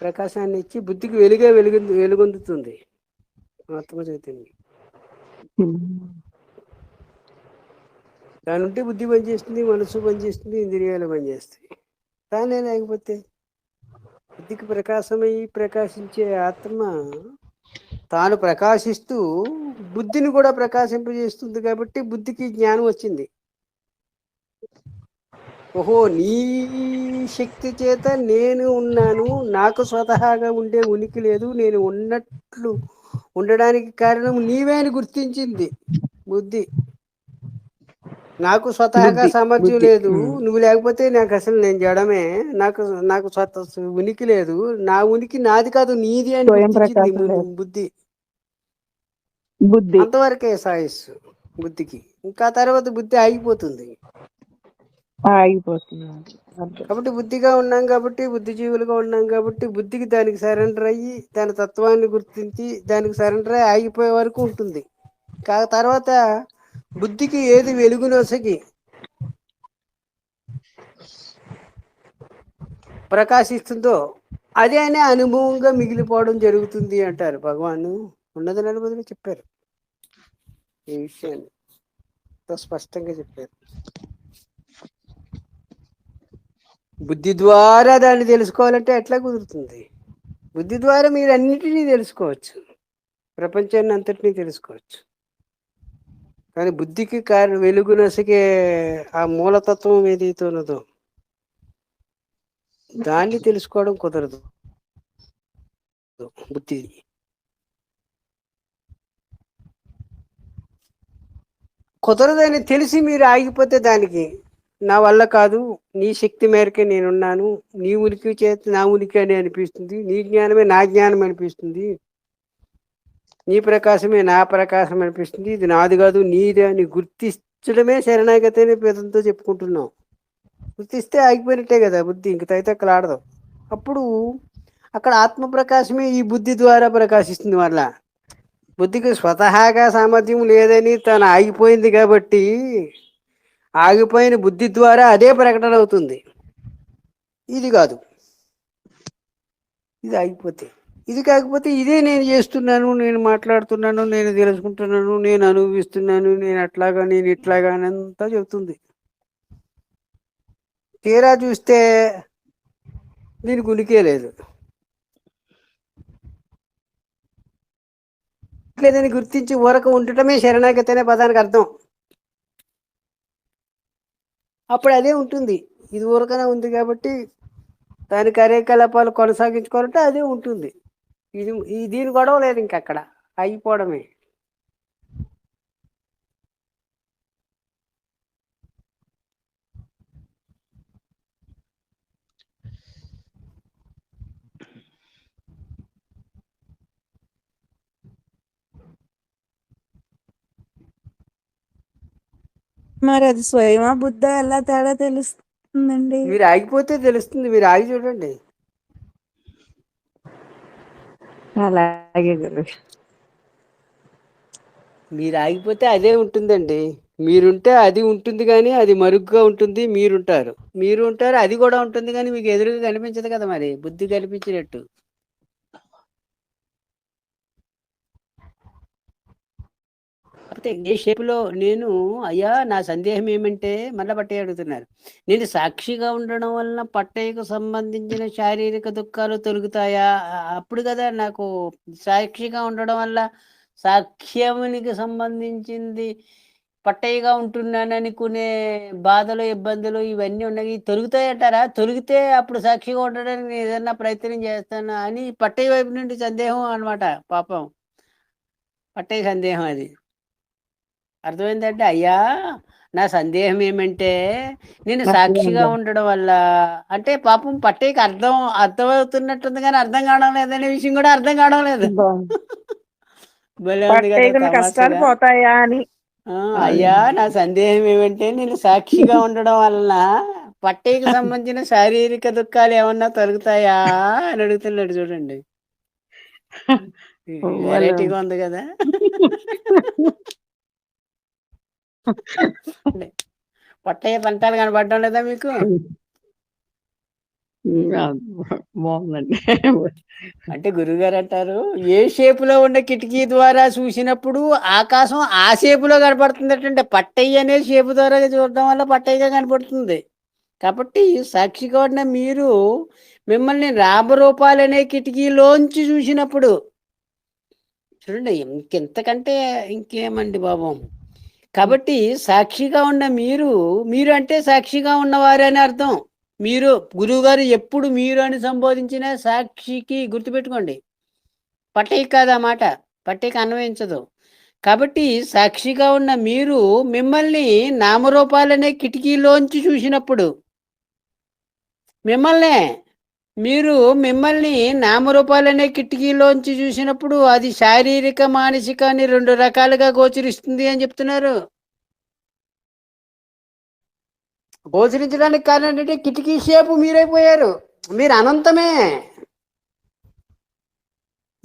Speaker 2: ప్రకాశాన్ని ఇచ్చి బుద్ధికి వెలుగొందుతుంది ఆత్మ చైతన్యం. దాని ఉంటే బుద్ధి పనిచేస్తుంది, మనసు పనిచేస్తుంది, ఇంద్రియాలు పనిచేస్తాయి. తానే లేకపోతే బుద్ధికి ప్రకాశమై ప్రకాశించే ఆత్మ తాను ప్రకాశిస్తూ బుద్ధిని కూడా ప్రకాశింపజేస్తుంది. కాబట్టి బుద్ధికి జ్ఞానం వచ్చింది. ఓహో, నీ శక్తి చేత నేను ఉన్నాను, నాకు స్వతహాగా ఉండే ఉనికి లేదు, నేను ఉన్నట్లు ఉండడానికి కారణం నీవే అని గుర్తించింది బుద్ధి. నాకు స్వతహాగా సామర్థ్యం
Speaker 1: బుద్ధి.
Speaker 2: లేదు, నువ్వు లేకపోతే నాకు అసలు నేను జడమే, నాకు నాకు ఉనికి లేదు, నా ఉనికి నాది కాదు నీది అని
Speaker 1: స్వయం
Speaker 2: గుర్తించింది
Speaker 1: ప్రకాశం లేదు.
Speaker 2: బుద్ధి.
Speaker 1: బుద్ధి
Speaker 2: అంతవరకే సాయస్సు బుద్ధికి. ఇంకా తర్వాత బుద్ధి ఆగిపోతుంది.
Speaker 1: ఆగిపోతుంది.
Speaker 2: కాబట్టి బుద్ధిగా ఉన్నాం కాబట్టి, బుద్ధిజీవులుగా ఉన్నాం కాబట్టి, బుద్ధికి దానికి సరెండర్ అయ్యి దాని తత్వాన్ని గుర్తించి దానికి సరెండర్ అయ్యి ఆగిపోయే వరకు ఉంటుంది. తర్వాత బుద్ధికి ఏది వెలుగునొసగి ప్రకాశిస్తుందో అదే అనే అనుభవంగా మిగిలిపోవడం జరుగుతుంది అంటారు భగవాను. ఉన్నది నలుగురు చెప్పారు ఈ విషయాన్ని, స్పష్టంగా చెప్పారు. బుద్ధి ద్వారా దాన్ని తెలుసుకోవాలంటే ఎట్లా కుదురుతుంది? బుద్ధి ద్వారా మీరు అన్నిటినీ తెలుసుకోవచ్చు, ప్రపంచాన్ని అంతటినీ తెలుసుకోవచ్చు. కానీ బుద్ధికి వెలుగునొసగే ఆ మూలతత్వం ఏదైతే ఉన్నదో దాన్ని తెలుసుకోవడం కుదరదు. బుద్ధి కుదరదని తెలిసి మీరు ఆగిపోతే దానికి నా వల్ల కాదు, నీ శక్తి మేరకే నేనున్నాను, నీ ఉనికి చేత నా ఉనికి అని అనిపిస్తుంది, నీ జ్ఞానమే నా జ్ఞానం అనిపిస్తుంది, నీ ప్రకాశమే నా ప్రకాశం అనిపిస్తుంది, ఇది నాది కాదు నీదే అని గుర్తించడమే శరణాగతి అని పేదంతో చెప్పుకుంటున్నాం. గుర్తిస్తే ఆగిపోయినట్టే కదా బుద్ధి, ఇంక తైతక్కలాడదు. అప్పుడు అక్కడ ఆత్మ ప్రకాశమే ఈ బుద్ధి ద్వారా ప్రకాశిస్తుంది. వల్ల బుద్ధికి స్వతహాగా సామర్థ్యం లేదని తను ఆగిపోయింది కాబట్టి ఆగిపోయిన బుద్ధి ద్వారా అదే ప్రకటన అవుతుంది. ఇది కాదు, ఇది ఆగిపోతే. ఇది కాకపోతే ఇదే నేను చేస్తున్నాను, నేను మాట్లాడుతున్నాను, నేను తెలుసుకుంటున్నాను, నేను అనుభవిస్తున్నాను, నేను అట్లాగా నేను ఇట్లాగా అంతా చెబుతుంది. తీరా చూస్తే దీనికి ఉనికే లేదు. లేదని గుర్తించి ఊరక ఉండటమే శరణాగతి అనే పదానికి అర్థం. అప్పుడు అదే ఉంటుంది. ఇది ఊరకనే ఉంది కాబట్టి దాని కార్యకలాపాలు కొనసాగించుకోవాలంటే అదే ఉంటుంది. ఇది దీని గొడవ లేదు, ఇంకక్కడ అయిపోవడమే.
Speaker 1: మరి అది స్వయమా బుద్ధ ఎలా తేడా తెలుస్తుందండి?
Speaker 2: మీరు ఆగిపోతే తెలుస్తుంది, మీరు ఆగి చూడండి.
Speaker 1: అలాగే గురు.
Speaker 2: మీరు ఆగిపోతే అదే ఉంటుందండి. మీరుంటే అది ఉంటుంది, కానీ అది మరుగ్గా ఉంటుంది. మీరు ఉంటారు, అది కూడా ఉంటుంది, కానీ మీకు ఎదురుగా కనిపించదు కదా, మరి బుద్ధి కనిపించినట్టు. కాకపోతే ఏ షేపులో నేను, అయ్యా నా సందేహం ఏమంటే, మళ్ళా పట్టయ్య అడుగుతున్నారు, నేను సాక్షిగా ఉండడం వలన పట్టయ్యకు సంబంధించిన శారీరక దుఃఖాలు తొలుగుతాయా? అప్పుడు కదా నాకు సాక్షిగా ఉండడం వల్ల సాక్ష్యమునికి సంబంధించింది పట్టయ్యగా ఉంటున్నాననుకునే బాధలు, ఇబ్బందులు ఇవన్నీ ఉన్నాయి, తొలుగుతాయంటారా? తొలిగితే అప్పుడు సాక్షిగా ఉండడానికి నేను ఏదన్నా ప్రయత్నం చేస్తాను అని పట్టయ్య వైపు నుండి సందేహం అనమాట. పాపం పట్టయ్య సందేహం అది. అర్థమైందంటే, అయ్యా నా సందేహం ఏమంటే, నేను సాక్షిగా ఉండడం వల్ల అంటే పాపం పట్టేకి అర్థమవుతున్నట్టుంది, కానీ అర్థం కావడం లేదనే విషయం కూడా అర్థం కావడం లేదు. భలే ఉంది కదా
Speaker 1: పట్టేకున్న కష్టాలు
Speaker 2: తమాషగా.
Speaker 1: పోతాయా అని.
Speaker 2: అయ్యా నా సందేహం ఏమంటే, నేను సాక్షిగా ఉండడం వలన పట్టేకి సంబంధించిన శారీరక దుఃఖాలు ఏమన్నా తొలగుతాయా అని అడుగుతున్నాడు చూడండి. వెరైటీగా ఉంది కదా. పట్టయ్య పంటాలు కనపడడం లేదా మీకు?
Speaker 1: బాగుందండి.
Speaker 2: అంటే గురువుగారు అంటారు, ఏ షేపులో ఉన్న కిటికీ ద్వారా చూసినప్పుడు ఆకాశం ఆ షేపులో కనపడుతుందటంటే, పట్టయ్య అనే షేపు ద్వారా చూడడం వల్ల పట్టయ్యగా కనపడుతుంది. కాబట్టి సాక్షిగా ఉన్న మీరు మిమ్మల్ని రామరూపాలనే కిటికీలోంచి చూసినప్పుడు చూడండి, ఇంకెంతకంటే ఇంకేమండి బాబు. కాబట్టి సాక్షిగా ఉన్న మీరు అంటే సాక్షిగా ఉన్నవారు అని అర్థం. మీరు గురువుగారు ఎప్పుడు మీరు అని సంబోధించిన సాక్షికి గుర్తుపెట్టుకోండి, పట్టేకి కాదు ఆ మాట, పట్టేకి అన్వయించదు. కాబట్టి సాక్షిగా ఉన్న మీరు మిమ్మల్ని నామరూపాలనే కిటికీలోంచి చూసినప్పుడు, మిమ్మల్ని నామరూపాలనే కిటికీలోంచి చూసినప్పుడు అది శారీరక మానసిక అని రెండు రకాలుగా గోచరిస్తుంది అని చెప్తున్నారు. గోచరించడానికి కారణం ఏంటంటే, కిటికీ షేపు మీరైపోయారు. మీరు అనంతమే,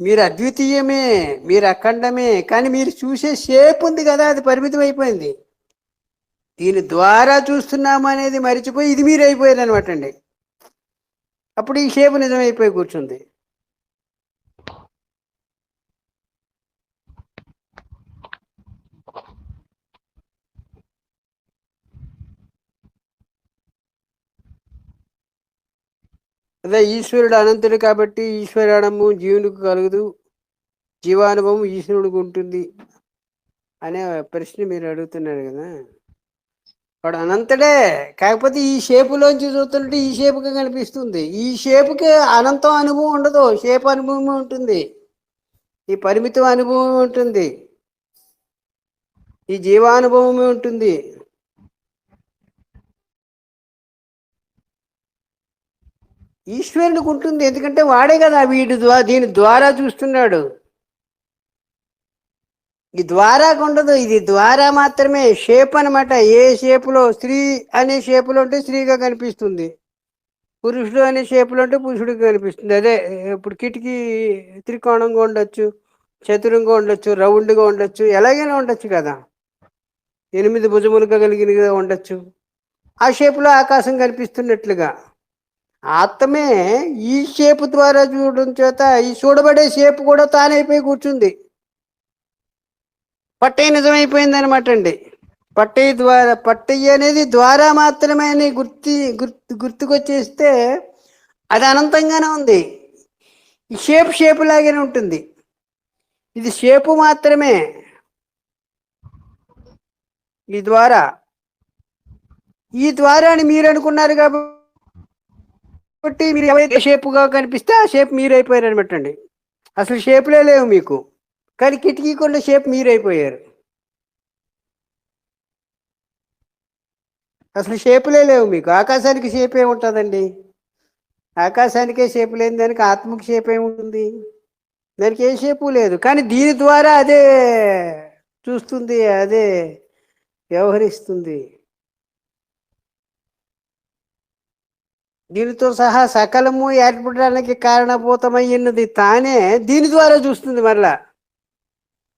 Speaker 2: మీరు అద్వితీయమే, మీరు అఖండమే, కానీ మీరు చూసే షేప్ ఉంది కదా, అది పరిమితం అయిపోయింది. దీని ద్వారా చూస్తున్నాము అనేది మరిచిపోయి ఇది మీరు అయిపోయారు అనమాట అండి. అప్పుడు ఈ షేపు నిజమైపోయి కూర్చుంది. అదే ఈశ్వరుడు అనంతుడు కాబట్టి ఈశ్వరాణము జీవునికి కలుగుదు, జీవానుభవం ఈశ్వరుడికి ఉంటుంది అనే ప్రశ్న మీరు అడుగుతున్నారు కదా. వాడు అనంతుడే, కాకపోతే ఈ షేపులోంచి చూస్తుంటే ఈ షేపుగా కనిపిస్తుంది. ఈ షేపుకి అనంతం అనుభవం ఉండదు, షేపు అనుభవం ఉంటుంది, ఈ పరిమితం అనుభవం ఉంటుంది, ఈ జీవానుభవమే ఉంటుంది. ఈశ్వరునికి ఉంటుంది, ఎందుకంటే వాడే కదా దీని ద్వారా చూస్తున్నాడు. ఈ ద్వారాకు ఉండదు, ఇది ద్వారా మాత్రమే, షేప్ అనమాట. ఏ షేపులో స్త్రీ అనే షేపులో ఉంటే స్త్రీగా కనిపిస్తుంది, పురుషుడు అనే షేపులో ఉంటే పురుషుడికి కనిపిస్తుంది. అదే ఇప్పుడు కిటికీ త్రికోణంగా ఉండొచ్చు, చతురంగా ఉండొచ్చు, రౌండ్గా ఉండొచ్చు, ఎలాగైనా ఉండొచ్చు కదా, 8 భుజములుగా కలిగినగా ఉండొచ్చు. ఆ షేపులో ఆకాశం కనిపిస్తున్నట్లుగా ఆత్మే ఈ షేపు ద్వారా చూడడం చేత ఈ చూడబడే షేపు కూడా తానైపోయి కూర్చుంది. పట్టయ్య నిజమైపోయింది అనమాట అండి. పట్టయ్య అనేది ద్వారా మాత్రమే అని గుర్తుకొచ్చేస్తే అది అనంతంగానే ఉంది. ఈ షేపు లాగానే ఉంటుంది, ఇది షేపు మాత్రమే. ఈ ద్వారా అని మీరు అనుకున్నారు కాబట్టి కాబట్టి మీరు ఎవరైతే షేపుగా కనిపిస్తే ఆ షేప్ మీరు అయిపోయారు అనమాట అండి. అసలు షేపులే లేవు మీకు, కానీ కిటికీకున్న షేప్ మీరైపోయారు. అసలు షేపులే లేవు మీకు. ఆకాశానికి షేప్ ఏముంటుందండి? ఆకాశానికే షేపు లేని దానికి ఆత్మకి షేప్ ఏముంటుంది? దానికి ఏ షేపు లేదు, కానీ దీని ద్వారా అదే చూస్తుంది, అదే వ్యవహరిస్తుంది. దీనితో సహా సకలము ఏర్పడడానికి కారణభూతమైనది తానే దీని ద్వారా చూస్తుంది. మరలా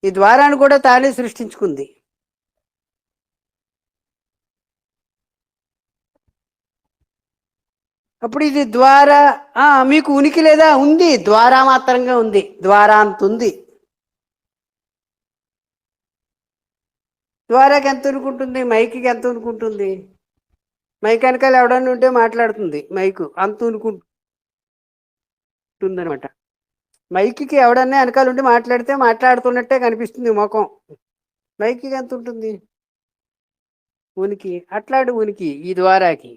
Speaker 2: ఈ ద్వారాన్ని కూడా తానే సృష్టించుకుంది. అప్పుడు ఇది ద్వారా మీకు ఉనికి లేదా? ఉంది, ద్వారా మాత్రంగా ఉంది, ద్వారా అంత ఉంది. ద్వారాకి ఎంత ఉనుకుంటుంది? మైకి ఎంత ఉనుకుంటుంది? మైక్ వెనకాల ఎవడన్నా ఉంటే మాట్లాడుతుంది, మైకు అంత ఉనుకుంటుంది అనమాట. మైక్కి ఎవడన్నా వెనకాల ఉండి మాట్లాడితే మాట్లాడుతున్నట్టే కనిపిస్తుంది ముఖం. మైక్కి ఎంత ఉంటుంది ఉనికి? అట్లాంటి ఉనికి ఈ ద్వారాకి.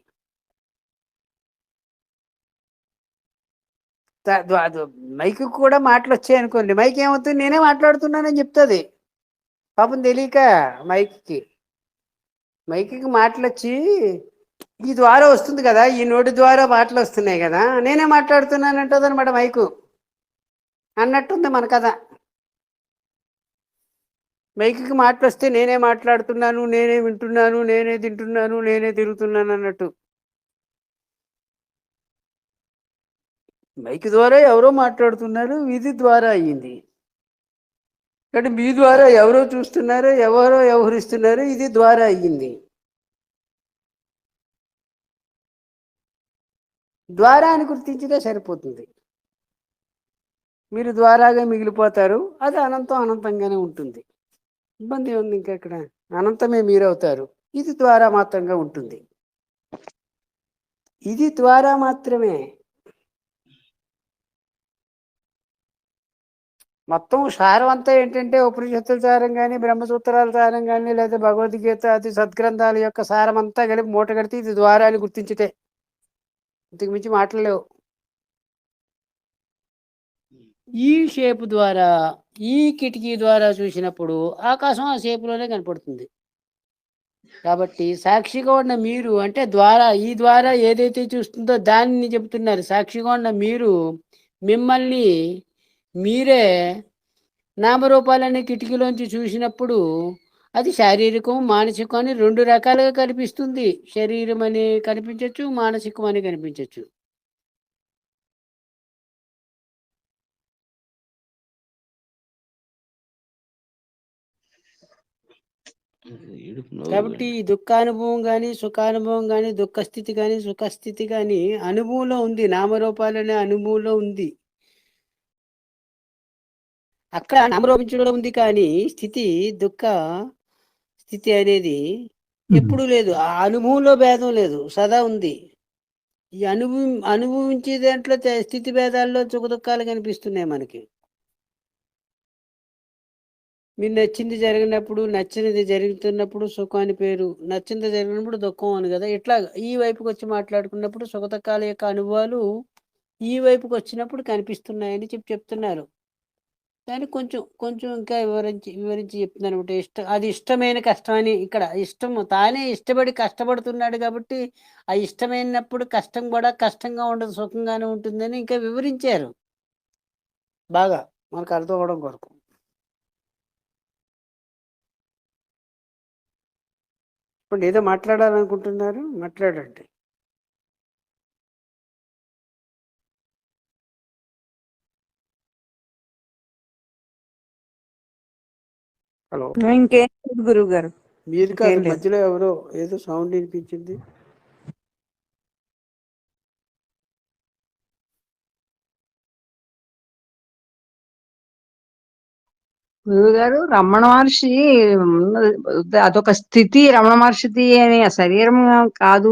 Speaker 2: మైక్ కూడా మాటలు వచ్చాయి అనుకోండి, మైక్ ఏమవుతుంది? నేనే మాట్లాడుతున్నానని చెప్తుంది. పాపం తెలియక మైక్కి మాటలు వచ్చి ఈ ద్వారా వస్తుంది కదా, ఈ నోటి ద్వారా మాటలు వస్తున్నాయి కదా, నేనే మాట్లాడుతున్నాను అంటుంది అనమాట మైకు. అన్నట్టుంది మన కథ. మైక్కి మాటలు వస్తే నేనే మాట్లాడుతున్నాను, నేనే వింటున్నాను, నేనే తింటున్నాను, నేనే తిరుగుతున్నాను అన్నట్టు. మైక్ ద్వారా ఎవరో మాట్లాడుతున్నారు, ఇది ద్వారా అయ్యింది. కానీ మీ ద్వారా ఎవరో చూస్తున్నారు, ఎవరో వ్యవహరిస్తున్నారు, ఇది ద్వారా అయ్యింది. ద్వారా అని గుర్తించితే సరిపోతుంది. మీరు ద్వారాగా మిగిలిపోతారు, అది అనంతంగానే ఉంటుంది. ఇబ్బంది ఉంది ఇంకా ఇక్కడ? అనంతమే మీరవుతారు. ఇది ద్వారా మాత్రంగా ఉంటుంది. ఇది ద్వారా మాత్రమే. మొత్తం సారం అంతా ఏంటంటే ఉపనిషత్తుల సారం కానీ, బ్రహ్మసూత్రాల సారం కానీ, లేదా భగవద్గీత అది సద్గ్రంథాల యొక్క సారం అంతా కలిపి మూట కడితే ఇది ద్వారా అని గుర్తించితే ఇంతకు మించి మాటలేవు. ఈ షేపు ద్వారా, ఈ కిటికీ ద్వారా చూసినప్పుడు ఆకాశం ఆ షేపులోనే కనపడుతుంది. కాబట్టి సాక్షిగా ఉన్న మీరు అంటే ద్వారా, ఈ ద్వారా ఏదైతే చూస్తుందో దాన్ని చెబుతున్నారు. సాక్షిగా ఉన్న మీరు మిమ్మల్ని మీరే నామరూపాలనే కిటికీలోంచి చూసినప్పుడు అది శారీరకం, మానసికం అని రెండు రకాలుగా కనిపిస్తుంది. శరీరం అని కనిపించవచ్చు, మానసికం అని కనిపించవచ్చు. కాబట్టి ఈ దుఃఖానుభవం కానీ, సుఖానుభవం కానీ, దుఃఖస్థితి కానీ, సుఖస్థితి కానీ అనుభవంలో ఉంది. నామరూపాలనే అనుభవంలో ఉంది. అక్కడ నామరూపించడం ఉంది, కానీ స్థితి, దుఃఖ స్థితి అనేది ఎప్పుడూ లేదు. ఆ అనుభవంలో భేదం లేదు, సదా ఉంది. ఈ అనుభవించే దాంట్లో స్థితి భేదాల్లో సుఖ దుఃఖాలు కనిపిస్తున్నాయి మనకి. మీరు నచ్చింది జరిగినప్పుడు, నచ్చినది జరుగుతున్నప్పుడు సుఖం అని పేరు, నచ్చింది జరిగినప్పుడు దుఃఖం అని కదా. ఇట్లా ఈ వైపుకి వచ్చి మాట్లాడుకున్నప్పుడు సుఖ దుఃఖాల యొక్క అనుభవాలు ఈ వైపుకి వచ్చినప్పుడు కనిపిస్తున్నాయని చెప్తున్నారు. దాన్ని కొంచెం కొంచెం ఇంకా వివరించి చెప్తున్నాను అనమాట. అది ఇష్టమైన కష్టం అని. ఇక్కడ ఇష్టం, తానే ఇష్టపడి కష్టపడుతున్నాడు కాబట్టి ఆ ఇష్టమైనప్పుడు కష్టం కూడా కష్టంగా ఉండదు, సుఖంగానే ఉంటుందని ఇంకా వివరించారు బాగా మనకు అర్థం అవ్వడం కొరకు. ఇప్పుడు ఏదో మాట్లాడాలనుకుంటున్నారు, మాట్లాడండి. హలో,
Speaker 1: ఇంకేం లేదు గురువు గారు.
Speaker 2: మీరు కాదు,
Speaker 1: ఇంకేం లేదు.
Speaker 2: మధ్యలో ఎవరో ఏదో సౌండ్ వినిపించింది.
Speaker 3: గురువు గారు, రమణ మహర్షి అదొక స్థితి. రమణ మహర్షిది అని ఆ శరీరం కాదు,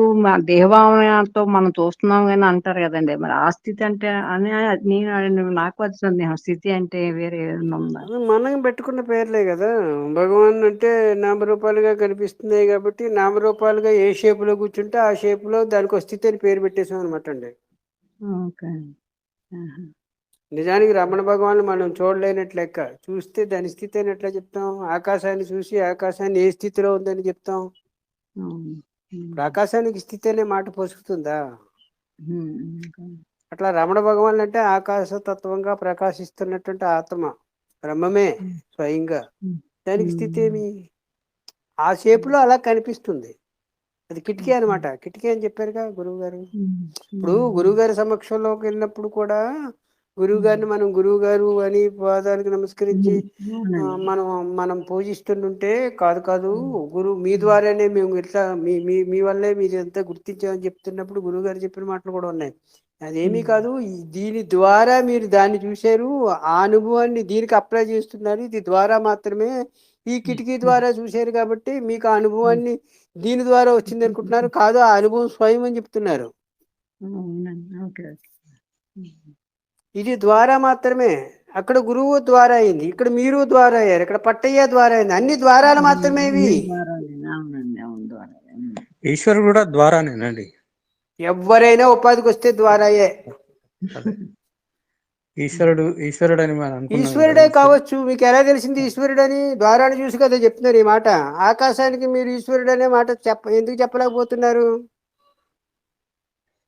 Speaker 3: దేహభావనతో మనం చూస్తున్నాం కానీ అంటారు కదండి. మరి ఆ స్థితి అంటే అని నాకు అది సందేహం. స్థితి అంటే వేరే ఏదైనా ఉందా?
Speaker 2: మనం పెట్టుకున్న పేర్లే కదా. భగవాన్ అంటే నామరూపాలుగా కనిపిస్తున్నాయి కాబట్టి నామరూపాలుగా ఏ షేపులో కూర్చుంటే ఆ షేపులో దానికి స్థితి అని పేరు పెట్టేసాం అనమాట అండి.
Speaker 3: ఓకే. ఆహా!
Speaker 2: నిజానికి రమణ భగవాన్ మనం చూడలేనట్లు లెక్క. చూస్తే దాని స్థితి అని ఎట్లా చెప్తాం? ఆకాశాన్ని చూసి ఆకాశాన్ని ఏ స్థితిలో ఉందని చెప్తాం?
Speaker 3: అవును.
Speaker 2: ఇప్పుడు ఆకాశానికి స్థితి అనే మాట పొసుకుతుందా?
Speaker 3: ఓకే.
Speaker 2: అట్లా రమణ భగవాన్ అంటే ఆకాశ తత్వంగా ప్రకాశిస్తున్నటువంటి ఆత్మ, బ్రహ్మమే స్వయంగా. దానికి స్థితి ఏమి? ఆ షేపులో అలా కనిపిస్తుంది. అది కిటికీ అనమాట. కిటికీ అని చెప్పారుగా గురువు గారు. ఇప్పుడు గురువుగారి సమక్షంలోకి వెళ్ళినప్పుడు కూడా గురువు గారిని మనం గురువు గారు అని పాదాలకు నమస్కరించి
Speaker 3: అవునండి.
Speaker 2: మనం మనం పూజిస్తుంటే, కాదు కాదు గురువు మీ ద్వారానే మేము ఇట్లా మీ మీ మీ వల్లే మీరు ఎంత గుర్తించామని చెప్తున్నప్పుడు గురువు గారు చెప్పిన మాటలు కూడా ఉన్నాయి. అదేమీ కాదు, దీని ద్వారా మీరు దాన్ని చూశారు, ఆ అనుభవాన్ని దీనికి అప్లై చేస్తున్నారు, ఇది ద్వారా మాత్రమే, ఈ కిటికీ ద్వారా చూశారు కాబట్టి మీకు ఆ అనుభవాన్ని దీని ద్వారా వచ్చింది అనుకుంటున్నారు, కాదు ఆ అనుభవం స్వయం అని చెప్తున్నారు.
Speaker 3: అవునండి. ఓకే.
Speaker 2: ఇది ద్వారా మాత్రమే. అక్కడ గురువు ద్వారా అయింది, ఇక్కడ మీరు ద్వారా అయ్యారు, ఇక్కడ పట్టయ్య ద్వారా అయింది. అన్ని ద్వారాలు మాత్రమే ఇవి.
Speaker 3: అవునండి. అవును. ద్వారా.
Speaker 4: ఈశ్వరుడు కూడా ద్వారానేనండి.
Speaker 2: ఎవరైనా ఉపాధికి వస్తే ద్వారాయే.
Speaker 4: అదే ఈశ్వరుడు అని మనం అనుకున్నాం కదా.
Speaker 2: ఈశ్వరుడే కావచ్చు. మీకు ఎలా తెలిసింది ఈశ్వరుడని? ద్వారాన్ని చూసి కదా చెప్తున్నారు ఈ మాట. ఆకాశానికి మీరు ఈశ్వరుడు అనే మాట ఎందుకు చెప్పలేకపోతున్నారు?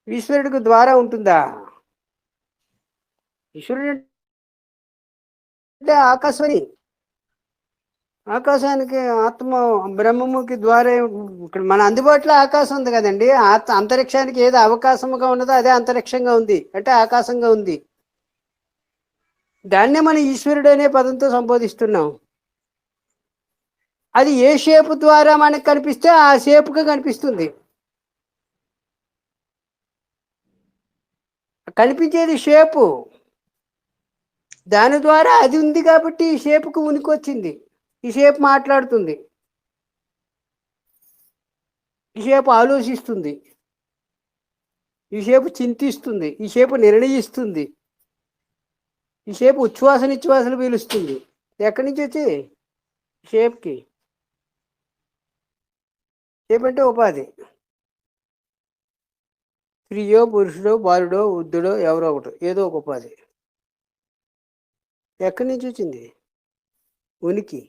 Speaker 2: ఈశ్వరుడికి ద్వారా ఉంటుందా? ఈశ్వరుడు అంటే ఆకాశమని. ఆకాశానికి ఆత్మ బ్రహ్మముకి ద్వారా ఇక్కడ మన అందుబాటులో ఆకాశం ఉంది కదండి. అంతరిక్షానికి ఏది అవకాశముగా ఉన్నదో అదే అంతరిక్షంగా ఉంది, అంటే ఆకాశంగా ఉంది. దాన్నే మనం ఈశ్వరుడు అనే పదంతో సంబోధిస్తున్నాం. అది ఏ షేపు ద్వారా మనకు కనిపిస్తే ఆ షేపుగా కనిపిస్తుంది. కనిపించేది షేపు, దాని ద్వారా అది ఉంది కాబట్టి ఈ షేపుకు ఉనికి వచ్చింది. ఈ షేప్ మాట్లాడుతుంది, ఈ షేపు ఆలోచిస్తుంది, ఈ షేపు చింతిస్తుంది, ఈ షేపు నిర్ణయిస్తుంది, ఈ షేపు ఉచ్ఛ్వాస నిశ్వాసలు పీలుస్తుంది. ఎక్కడి నుంచి వచ్చి షేప్కి? షేప్ అంటే ఉపాధి. స్త్రీయో పురుషుడో బాలుడో వృద్ధుడో ఎవరో ఒకటి, ఏదో ఒక ఉపాధి. ఎక్కడి నుంచి వచ్చింది ఉనికి?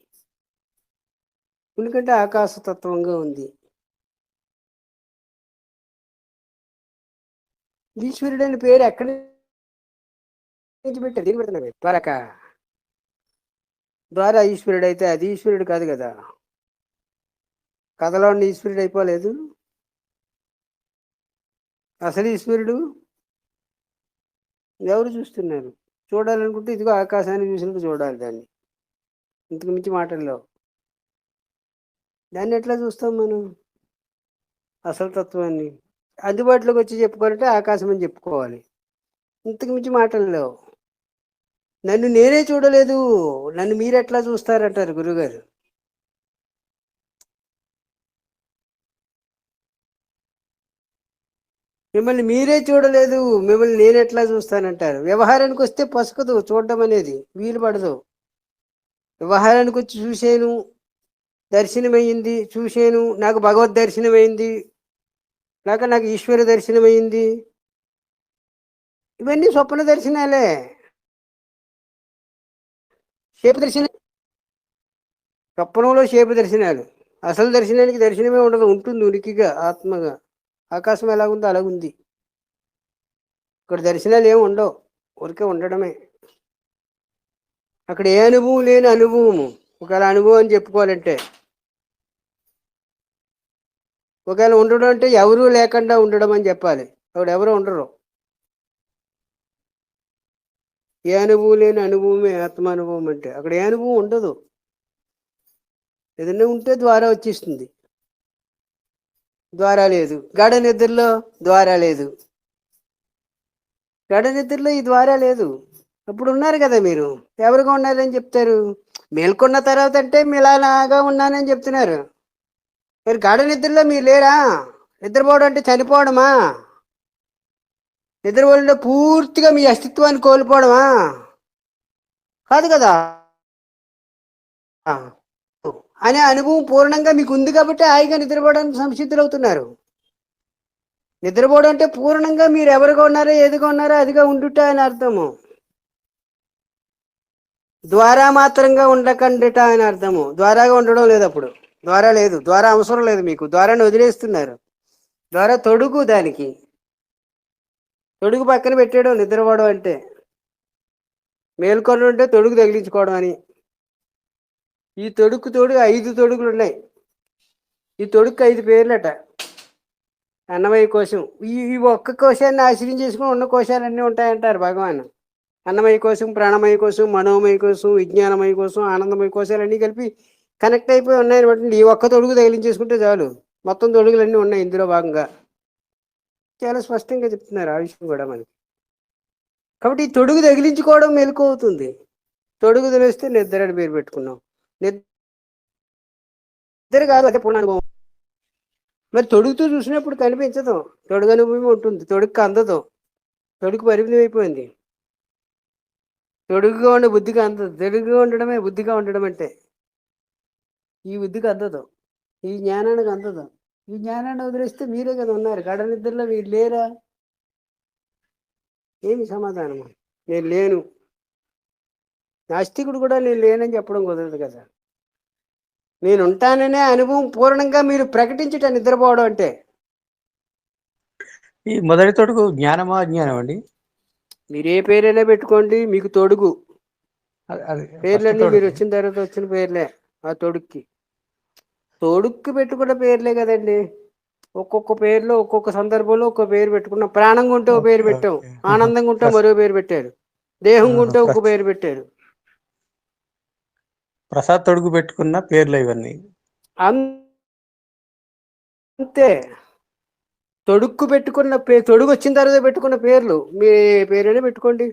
Speaker 2: ఉనికంటే ఆకాశతత్వంగా ఉంది. ఈశ్వరుడు అనే పేరు ఎక్కడి నుంచి పెట్టారు? దీన్ని పెడుతున్నారు ద్వారక. ద్వారా ఈశ్వరుడు అయితే అది ఈశ్వరుడు కాదు కదా. కథలో ఉన్న ఈశ్వరుడు అయిపోలేదు. అసలు ఈశ్వరుడు ఎవరు చూస్తున్నారు? చూడాలనుకుంటే ఇదిగో ఆకాశాన్ని చూసినట్టు చూడాలి దాన్ని, ఇంతకు మించి మాటల్లో. దాన్ని ఎట్లా చూస్తాం మనం? అసలు తత్వాన్ని అందుబాటులోకి వచ్చి చెప్పుకోవాలంటే ఆకాశం అని చెప్పుకోవాలి, ఇంతకు మించి మాటల్లో. నన్ను నేనే చూడలేదు, నన్ను మీరు ఎట్లా చూస్తారంటారు గురుగారు. మిమ్మల్ని మీరే చూడలేదు, మిమ్మల్ని నేను ఎట్లా చూస్తానంటారు. వ్యవహారానికి వస్తే పసుకదు, చూడడం అనేది వీలు పడదు. వ్యవహారానికి వచ్చి చూశాను, దర్శనమయ్యింది, చూశాను, నాకు భగవద్ దర్శనమైంది, లేక నాకు ఈశ్వర దర్శనమైంది, ఇవన్నీ స్వప్న దర్శనాలే. షేపు దర్శనం, స్వప్నంలో షేపు దర్శనాలు. అసలు దర్శనానికి దర్శనమే ఉండదు, ఉంటుంది ఉనికిగా ఆత్మగా. ఆకాశం ఎలాగుందో అలాగుంది. ఇక్కడ దర్శనాలు ఏమి ఉండవు, ఊరికే ఉండడమే. అక్కడ ఏ అనుభవం లేని అనుభవము. ఒకవేళ అనుభవం అని చెప్పుకోవాలంటే, ఒకవేళ ఉండడం అంటే ఎవరూ లేకుండా ఉండడం అని చెప్పాలి. అక్కడ ఎవరు ఉండరు. ఏ అనుభవం లేని అనుభవమే ఆత్మానుభవం అంటే. అక్కడ ఏ అనుభవం ఉండదు. ఏదైనా ఉంటే ద్వారా వచ్చేస్తుంది. ద్వారా లేదు. గాఢ నిద్రలో ద్వారా లేదు. గాఢ నిద్రలో ఈ ద్వారా లేదు. అప్పుడు ఉన్నారు కదా మీరు. ఎవరుగా ఉన్నారని చెప్తారు? మేల్కొన్న తర్వాత అంటే మీలాగా ఉన్నానని చెప్తున్నారు. మరి గాఢ నిద్రలో మీరు లేరా? నిద్రపోవడం అంటే చనిపోవడమా? నిద్రపోవడంలో పూర్తిగా మీ అస్తిత్వాన్ని కోల్పోవడమా? కాదు కదా. అనే అనుభవం పూర్ణంగా మీకు ఉంది కాబట్టి హాయిగా నిద్రపోవడానికి సంసిద్ధులు అవుతున్నారు. నిద్రపోవడం అంటే పూర్ణంగా మీరు ఎవరుగా ఉన్నారో ఏదిగా ఉన్నారో అదిగా ఉండుట అని అర్థము. ద్వారా మాత్రంగా ఉండకండిట అని అర్థము. ద్వారాగా ఉండడం లేదు, అప్పుడు ద్వారా లేదు, ద్వారా అవసరం లేదు మీకు, ద్వారాన్ని వదిలేస్తున్నారు. ద్వారా తొడుగు, దానికి తొడుగు పక్కన పెట్టాడు. నిద్రపోవడం అంటే మేల్కొనడం అంటే తొడుగు తగిలించుకోవడం అని. ఈ తొడుగు 5 తొడుగులు ఉన్నాయి. ఈ తొడుగుకి 5 పేర్లట. అన్నమయ్య కోశం, ఈ ఒక్క కోశాన్ని ఆశ్రయం చేసుకుని ఉన్న కోశాలన్నీ ఉంటాయంటారు భగవాన్. అన్నమయ కోశం, ప్రాణమయ కోశం, మనోమయ కోశం, విజ్ఞానమయ కోశం, ఆనందమయ కోశాలన్నీ కలిపి కనెక్ట్ అయిపోయి ఉన్నాయన్నమాట. ఈ ఒక్క తొడుగు తగిలించేసుకుంటే చాలు, మొత్తం తొడుగులన్నీ ఉన్నాయి ఇందులో భాగంగా. చాలా స్పష్టంగా చెప్తున్నారు ఆ విషయం కూడా మనకి. కాబట్టి ఈ తొడుగు తగిలించుకోవడం మెలకు అవుతుంది. తొడుగు తెలిస్తే నిద్ర అని పేరు పెట్టుకున్నాం. నిద్ర కాదు, అదే పూర్ణానుభవం. మరి తొడుగుతూ చూసినప్పుడు కనిపించదు, తొడుగు అనుభవం ఉంటుంది, తొడుగు అందదు, తొడుగు పరిమితం అయిపోయింది. తొడుగుగా ఉండే బుద్ధిగా అందదు. తొడుగుగా ఉండడమే బుద్ధిగా ఉండడం అంటే. ఈ బుద్ధికి అందదు, ఈ జ్ఞానానికి అందదు. ఈ జ్ఞానాన్ని వదిలేస్తే మీరే కదా ఉన్నారు. గడ నిద్రలో మీరు లేరా? ఏమి సమాధానము? నేను లేను. నాస్తికుడు కూడా నేను లేనని చెప్పడం కుదరదు కదా. నేను ఉంటాననే అనుభవం పూర్ణంగా మీరు ప్రకటించట నిద్రపోవడం అంటే.
Speaker 4: ఈ మొదటి తొడుగు జ్ఞానమా అజ్ఞానం అండి?
Speaker 2: మీరు ఏ పేరైనా పెట్టుకోండి, మీకు తొడుగు.
Speaker 4: అది ఫస్ట్
Speaker 2: పేర్లన్నీ మీరు
Speaker 4: తొడుగు.
Speaker 2: వచ్చిన తర్వాత వచ్చిన పేర్లే. ఆ తొడుక్కి పెట్టుకున్న పేర్లే కదండి. ఒక్కొక్క పేర్లో ఒక్కొక్క సందర్భంలో ఒక్కొక్క పేరు పెట్టుకున్నాం. ప్రాణంగా ఉంటే ఒక పేరు
Speaker 4: ఓకే
Speaker 2: పెట్టాం,
Speaker 4: ఓకే.
Speaker 2: ఆనందంగా ఉంటే మరో పేరు పెట్టారు, దేహంగా ఉంటే ఒక్క పేరు పెట్టారు.
Speaker 4: ప్రసాద్ తొడుగు పెట్టుకున్న పేర్లు ఇవన్నీ.
Speaker 2: అంతే. తొడుక్కు పెట్టుకున్న తొడుగు వచ్చిన తర్వాత పెట్టుకున్న పేర్లు. మీ పేరైనా పెట్టుకోండి,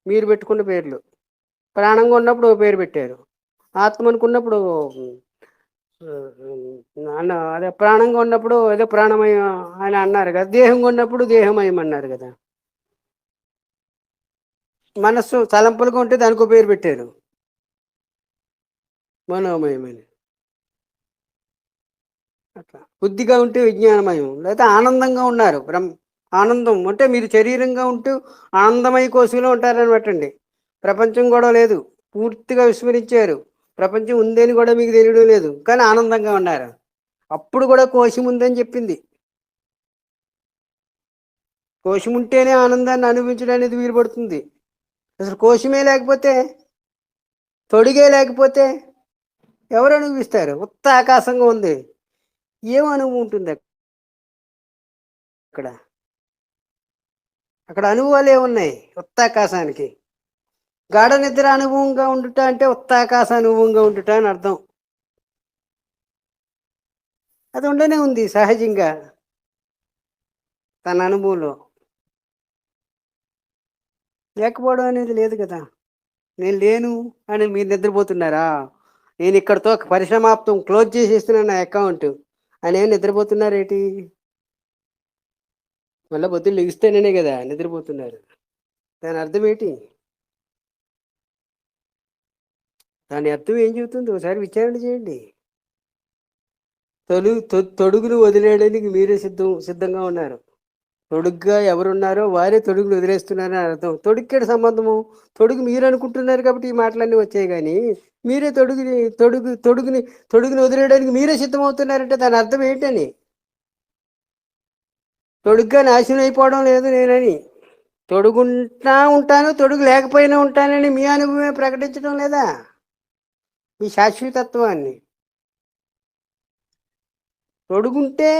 Speaker 2: మీరు పెట్టుకున్న పేర్లు. ప్రాణంగా ఉన్నప్పుడు ఒక పేరు పెట్టారు, ఆత్మ అనుకున్నప్పుడు అదే ప్రాణంగా ఉన్నప్పుడు ఏదో ప్రాణమయం అని అన్నారు కదా, దేహంగా ఉన్నప్పుడు దేహమయం అన్నారు కదా. మనస్సు తలంపులుగా ఉంటే దానికి పేరు పెట్టారు, మనోమయమని. అట్లా బుద్ధిగా ఉంటే విజ్ఞానమయం, లేకపోతే ఆనందంగా ఉన్నారు. ఆనందం అంటే మీరు శరీరంగా ఉంటూ ఆనందమయ కోశంలో ఉంటారనమాట అండి. ప్రపంచం కూడా లేదు, పూర్తిగా విస్మరించారు. ప్రపంచం ఉందని కూడా మీకు తెలియడం లేదు, కానీ ఆనందంగా ఉన్నారు. అప్పుడు కూడా కోశం ఉందని చెప్పింది. కోశం ఉంటేనే ఆనందాన్ని అనుభవించడానికి వీలు పడుతుంది. అసలు కోశమే లేకపోతే, తొడిగే లేకపోతే ఎవరు అనుభవిస్తారు? ఉత్త ఆకాశంగా ఉంది, ఏం అనుభవం ఉంటుంది అక్కడ? అక్కడ అనుభవాలు ఏమున్నాయి? ఉత్త ఆకాశానికి. గాఢ నిద్ర అనుభవంగా ఉండుట అంటే ఉత్త ఆకాశ అనుభవంగా ఉండుట అని అర్థం. అది ఉండనే ఉంది సహజంగా తన అనుభవంలో. లేకపోవడం అనేది లేదు కదా. నేను లేను అని మీరు నిద్రపోతున్నారా? నేను ఇక్కడతో పరిసమాప్తం, క్లోజ్ చేసేస్తున్నాను నా అకౌంట్ అని ఏం నిద్రపోతున్నారేంటి? మళ్ళీ పొద్దున్న లెగిస్తేనే కదా నిద్రపోతున్నారు. దాని అర్థం ఏంటి? దాని అర్థం ఏం చెబుతుంది ఒకసారి విచారణ చేయండి. తొడుగును వదిలేయడానికి మీరే సిద్ధంగా ఉన్నారు. తొడుగ్గా ఎవరున్నారో వారే తొడుగులు వదిలేస్తున్నారని అర్థం. తొడుక్కేడు సంబంధము? తొడుగు మీరు అనుకుంటున్నారు కాబట్టి ఈ మాటలన్నీ వచ్చాయి, కానీ మీరే తొడుగుని వదిలేయడానికి మీరే సిద్ధమవుతున్నారంటే దాని అర్థం ఏంటని? తొడుగ్గా నాశనం అయిపోవడం లేదు నేనని. ఉంటాను, తొడుగు లేకపోయినా ఉంటానని మీ అనుభవమే ప్రకటించడం లేదా? మీ శాశ్వతత్వాన్ని. తొడుగుంటే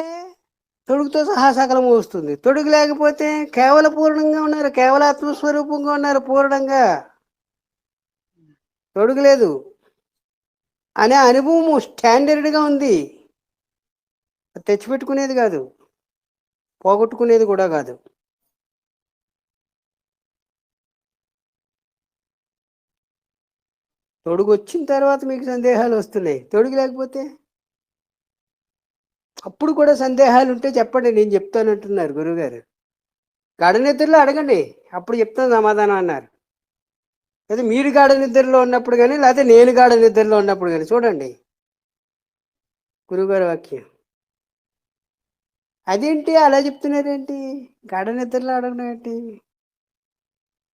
Speaker 2: తొడుగుతో సహా సకలం వస్తుంది, తొడుగు లేకపోతే కేవల పూర్ణంగా ఉన్నారు, కేవల ఆత్మస్వరూపంగా ఉన్నారు పూర్ణంగా. తొడుగు లేదు అనే అనుభవం స్టాండర్డ్గా ఉంది. తెచ్చిపెట్టుకునేది కాదు, పోగొట్టుకునేది కూడా కాదు. తొడుగు వచ్చిన తర్వాత మీకు సందేహాలు వస్తున్నాయి, తొడుగు లేకపోతే అప్పుడు కూడా సందేహాలు ఉంటే చెప్పండి, నేను చెప్తానంటున్నారు గురువుగారు. గాఢ నిద్రలో అడగండి, అప్పుడు చెప్తాను సమాధానం అన్నారు. అయితే మీరు గాఢ నిద్రలో ఉన్నప్పుడు కానీ, లేకపోతే నేను గాఢ నిద్రలో ఉన్నప్పుడు కానీ చూడండి గురువుగారి వాక్యం. అదేంటి అలా చెప్తున్నారేంటి? గాఢ నిద్రలో అడగడం ఏంటి?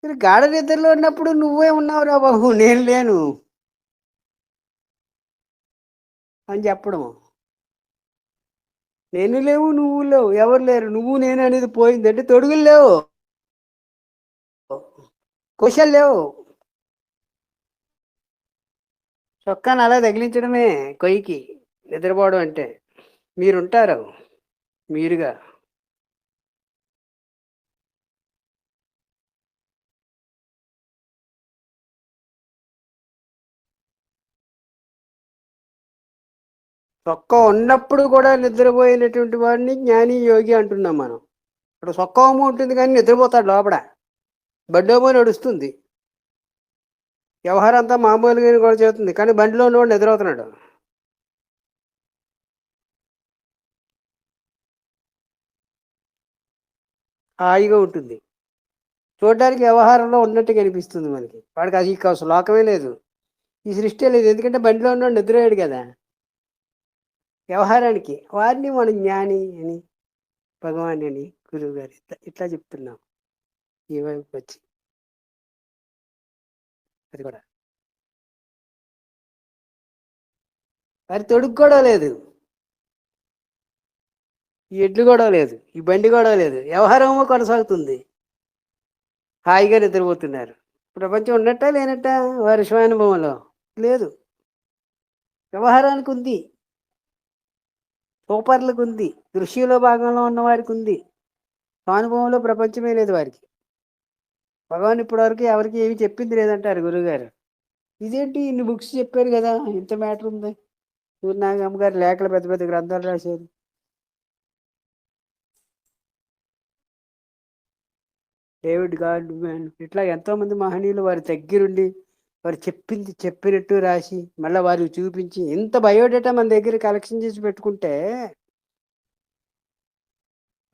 Speaker 2: మీరు గాఢ నిద్రలో ఉన్నప్పుడు నువ్వే ఉన్నావురా బాబు, నేను లేను అని చెప్పడం. నేను లేవు, నువ్వు లేవు, ఎవరు లేరు, నువ్వు నేను అనేది పోయింది అంటే తొడుగులు లేవు, కుశలు లేవు. చొక్కాను అలా తగిలించడమే కొయ్యికి నిద్రపోవడం అంటే. మీరుంటారు మీరుగా. చొక్కా ఉన్నప్పుడు కూడా నిద్రపోయినటువంటి వాడిని జ్ఞాని యోగి అంటున్నాం మనం. ఇప్పుడు చొక్కాము ఉంటుంది కానీ నిద్రపోతాడు లోపల, బండోమో నడుస్తుంది, వ్యవహారం అంతా మామూలుగా కూడా చేస్తుంది, కానీ బండిలో ఉన్నవాడు నిద్రపోతున్నాడు. హాయిగా ఉంటుంది, చూడడానికి వ్యవహారంలో ఉన్నట్టుగా అనిపిస్తుంది మనకి. వాడికి అది అసలు లోకమే లేదు, ఈ సృష్టి లేదు, ఎందుకంటే బండిలో ఉన్నవాడు నిద్రపోయాడు కదా. వ్యవహారానికి వారిని మనం జ్ఞాని అని, భగవాన్ అని, గురువు గారు ఇట్లా చెప్తున్నాం ఈ వైపు వచ్చి. అది కూడా వారి తొడుగు కూడా లేదు, ఈ ఎడ్లు కూడా లేదు, ఈ బండి కూడా లేదు, వ్యవహారమో కొనసాగుతుంది, హాయిగా నిద్రపోతున్నారు. ప్రపంచం ఉన్నట్టా లేనట్టా వారి స్వానుభవంలో లేదు. వ్యవహారానికి ఉంది, సూపర్లకు ఉంది, దృశ్యంలో భాగంలో ఉన్న వారికి ఉంది, స్వానుభవంలో ప్రపంచమే లేదు వారికి. భగవాన్ ఇప్పటివరకు ఎవరికి ఏమి చెప్పింది లేదంటారు గురువుగారు. ఇదేంటి ఇన్ని బుక్స్ చెప్పారు కదా, ఇంత మ్యాటర్ ఉంది. సూర్యనాగమ్మ గారు లేఖలు పెద్ద పెద్ద గ్రంథాలు రాశారు. డేవిడ్ గాడ్మ్యాన్ ఇట్లా ఎంతోమంది మహనీయులు వారి దగ్గరుండి వారు చెప్పింది చెప్పినట్టు రాసి మళ్ళీ వారు చూపించి ఇంత బయోడేటా మన దగ్గర కలెక్షన్ చేసి పెట్టుకుంటే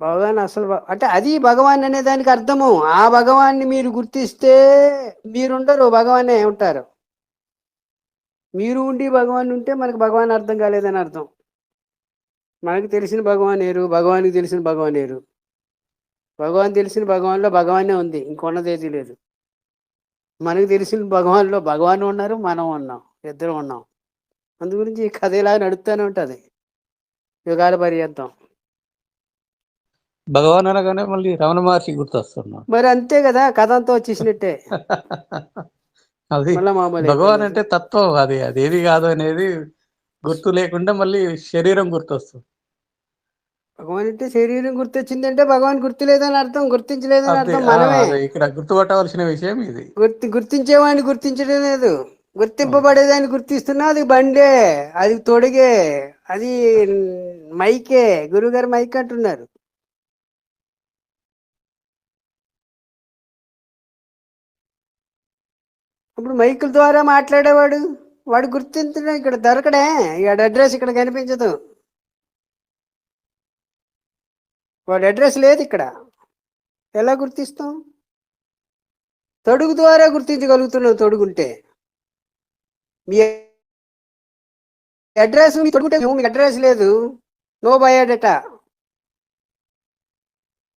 Speaker 2: భగవాన్ అసలు అంటే అది భగవాన్ అనే దానికి అర్థము. ఆ భగవాన్ని మీరు గుర్తిస్తే మీరుండరు, భగవానే ఉంటారు. మీరు ఉండి భగవాన్ ఉంటే మనకు భగవాన్ అర్థం కాలేదని అర్థం. మనకు తెలిసిన భగవాన్ ఏరు, భగవానికి తెలిసిన భగవాన్ ఏరు. భగవాన్ తెలిసిన భగవాన్లో భగవానే ఉంది, ఇంకొన్నది ఏది లేదు. మనకు తెలిసిన భగవాన్లో భగవాన్ ఉన్నారు, మనం ఉన్నాం, ఇద్దరు ఉన్నాం. అందు గురించి ఈ కథ ఇలా నడుస్తూనే ఉంటుంది యుగాల పర్యంతం.
Speaker 4: భగవాన్ అనగానే మళ్ళీ రమణ మహర్షి గుర్తొస్తున్నాడు.
Speaker 2: మరి అంతే కదా, కథ అంతా వచ్చేసినట్టే.
Speaker 4: అది
Speaker 2: మళ్ళీ మామూలు
Speaker 4: భగవాన్ అంటే తత్వం, అది అదేది కాదు అనేది గుర్తు లేకుండా మళ్ళీ శరీరం గుర్తొస్తుంది.
Speaker 2: భగవాన్ అంటే శరీరం గుర్తొచ్చిందంటే భగవాన్ గుర్తులేదని అర్థం, గుర్తించలేదని
Speaker 4: అంతే.
Speaker 2: అర్థం. మనమే
Speaker 4: ఇక్కడ గుర్తుపట్టవలసిన విషయం ఇది.
Speaker 2: గుర్తించేవాడిని గుర్తించడం లేదు, గుర్తింపబడేదాన్ని గుర్తిస్తున్నా. అది బండే, అది తొడిగే, అది మైకే. గురుగారు మైక్ అంటున్నారు. ఇప్పుడు మైకుల ద్వారా మాట్లాడేవాడు వాడు గుర్తించడం ఇక్కడ దొరకడే. వాడి అడ్రస్ ఇక్కడ కనిపించదు, వాడి అడ్రస్ లేదు ఇక్కడ. ఎలా గుర్తిస్తాం? తొడుగు ద్వారా గుర్తించగలుగుతున్నావు. తొడుగుంటే మీ అడ్రస్, మీ తొడుగుంటే మీ అడ్రస్ లేదు, నో బయోడేటా.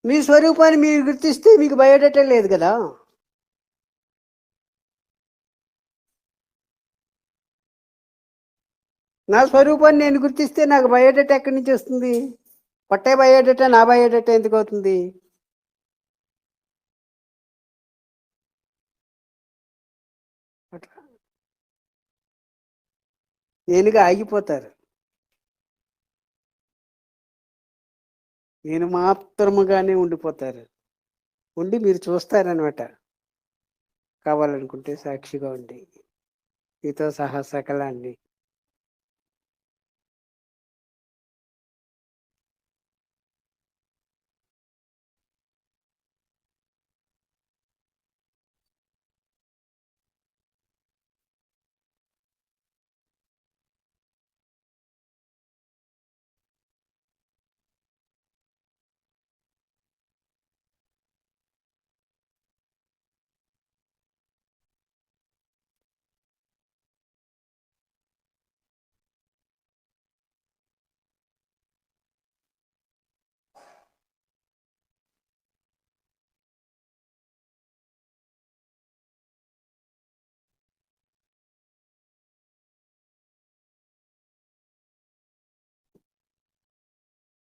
Speaker 2: మీ స్వరూపాన్ని మీరు గుర్తిస్తే మీకు బయోడేటా లేదు కదా. నా స్వరూపాన్ని నేను గుర్తిస్తే నాకు బయోడేటా ఎక్కడి నుంచి వస్తుంది? పట్టే బయోడేటా నా బయోడేటా ఎందుకు అవుతుంది? అట్లా నేనుగా ఆగిపోతారు. నేను మాత్రముగానే ఉండిపోతారు. ఉండి మీరు చూస్తారనమాట. కావాలనుకుంటే సాక్షిగా ఉండి మీతో సహా సకలాన్ని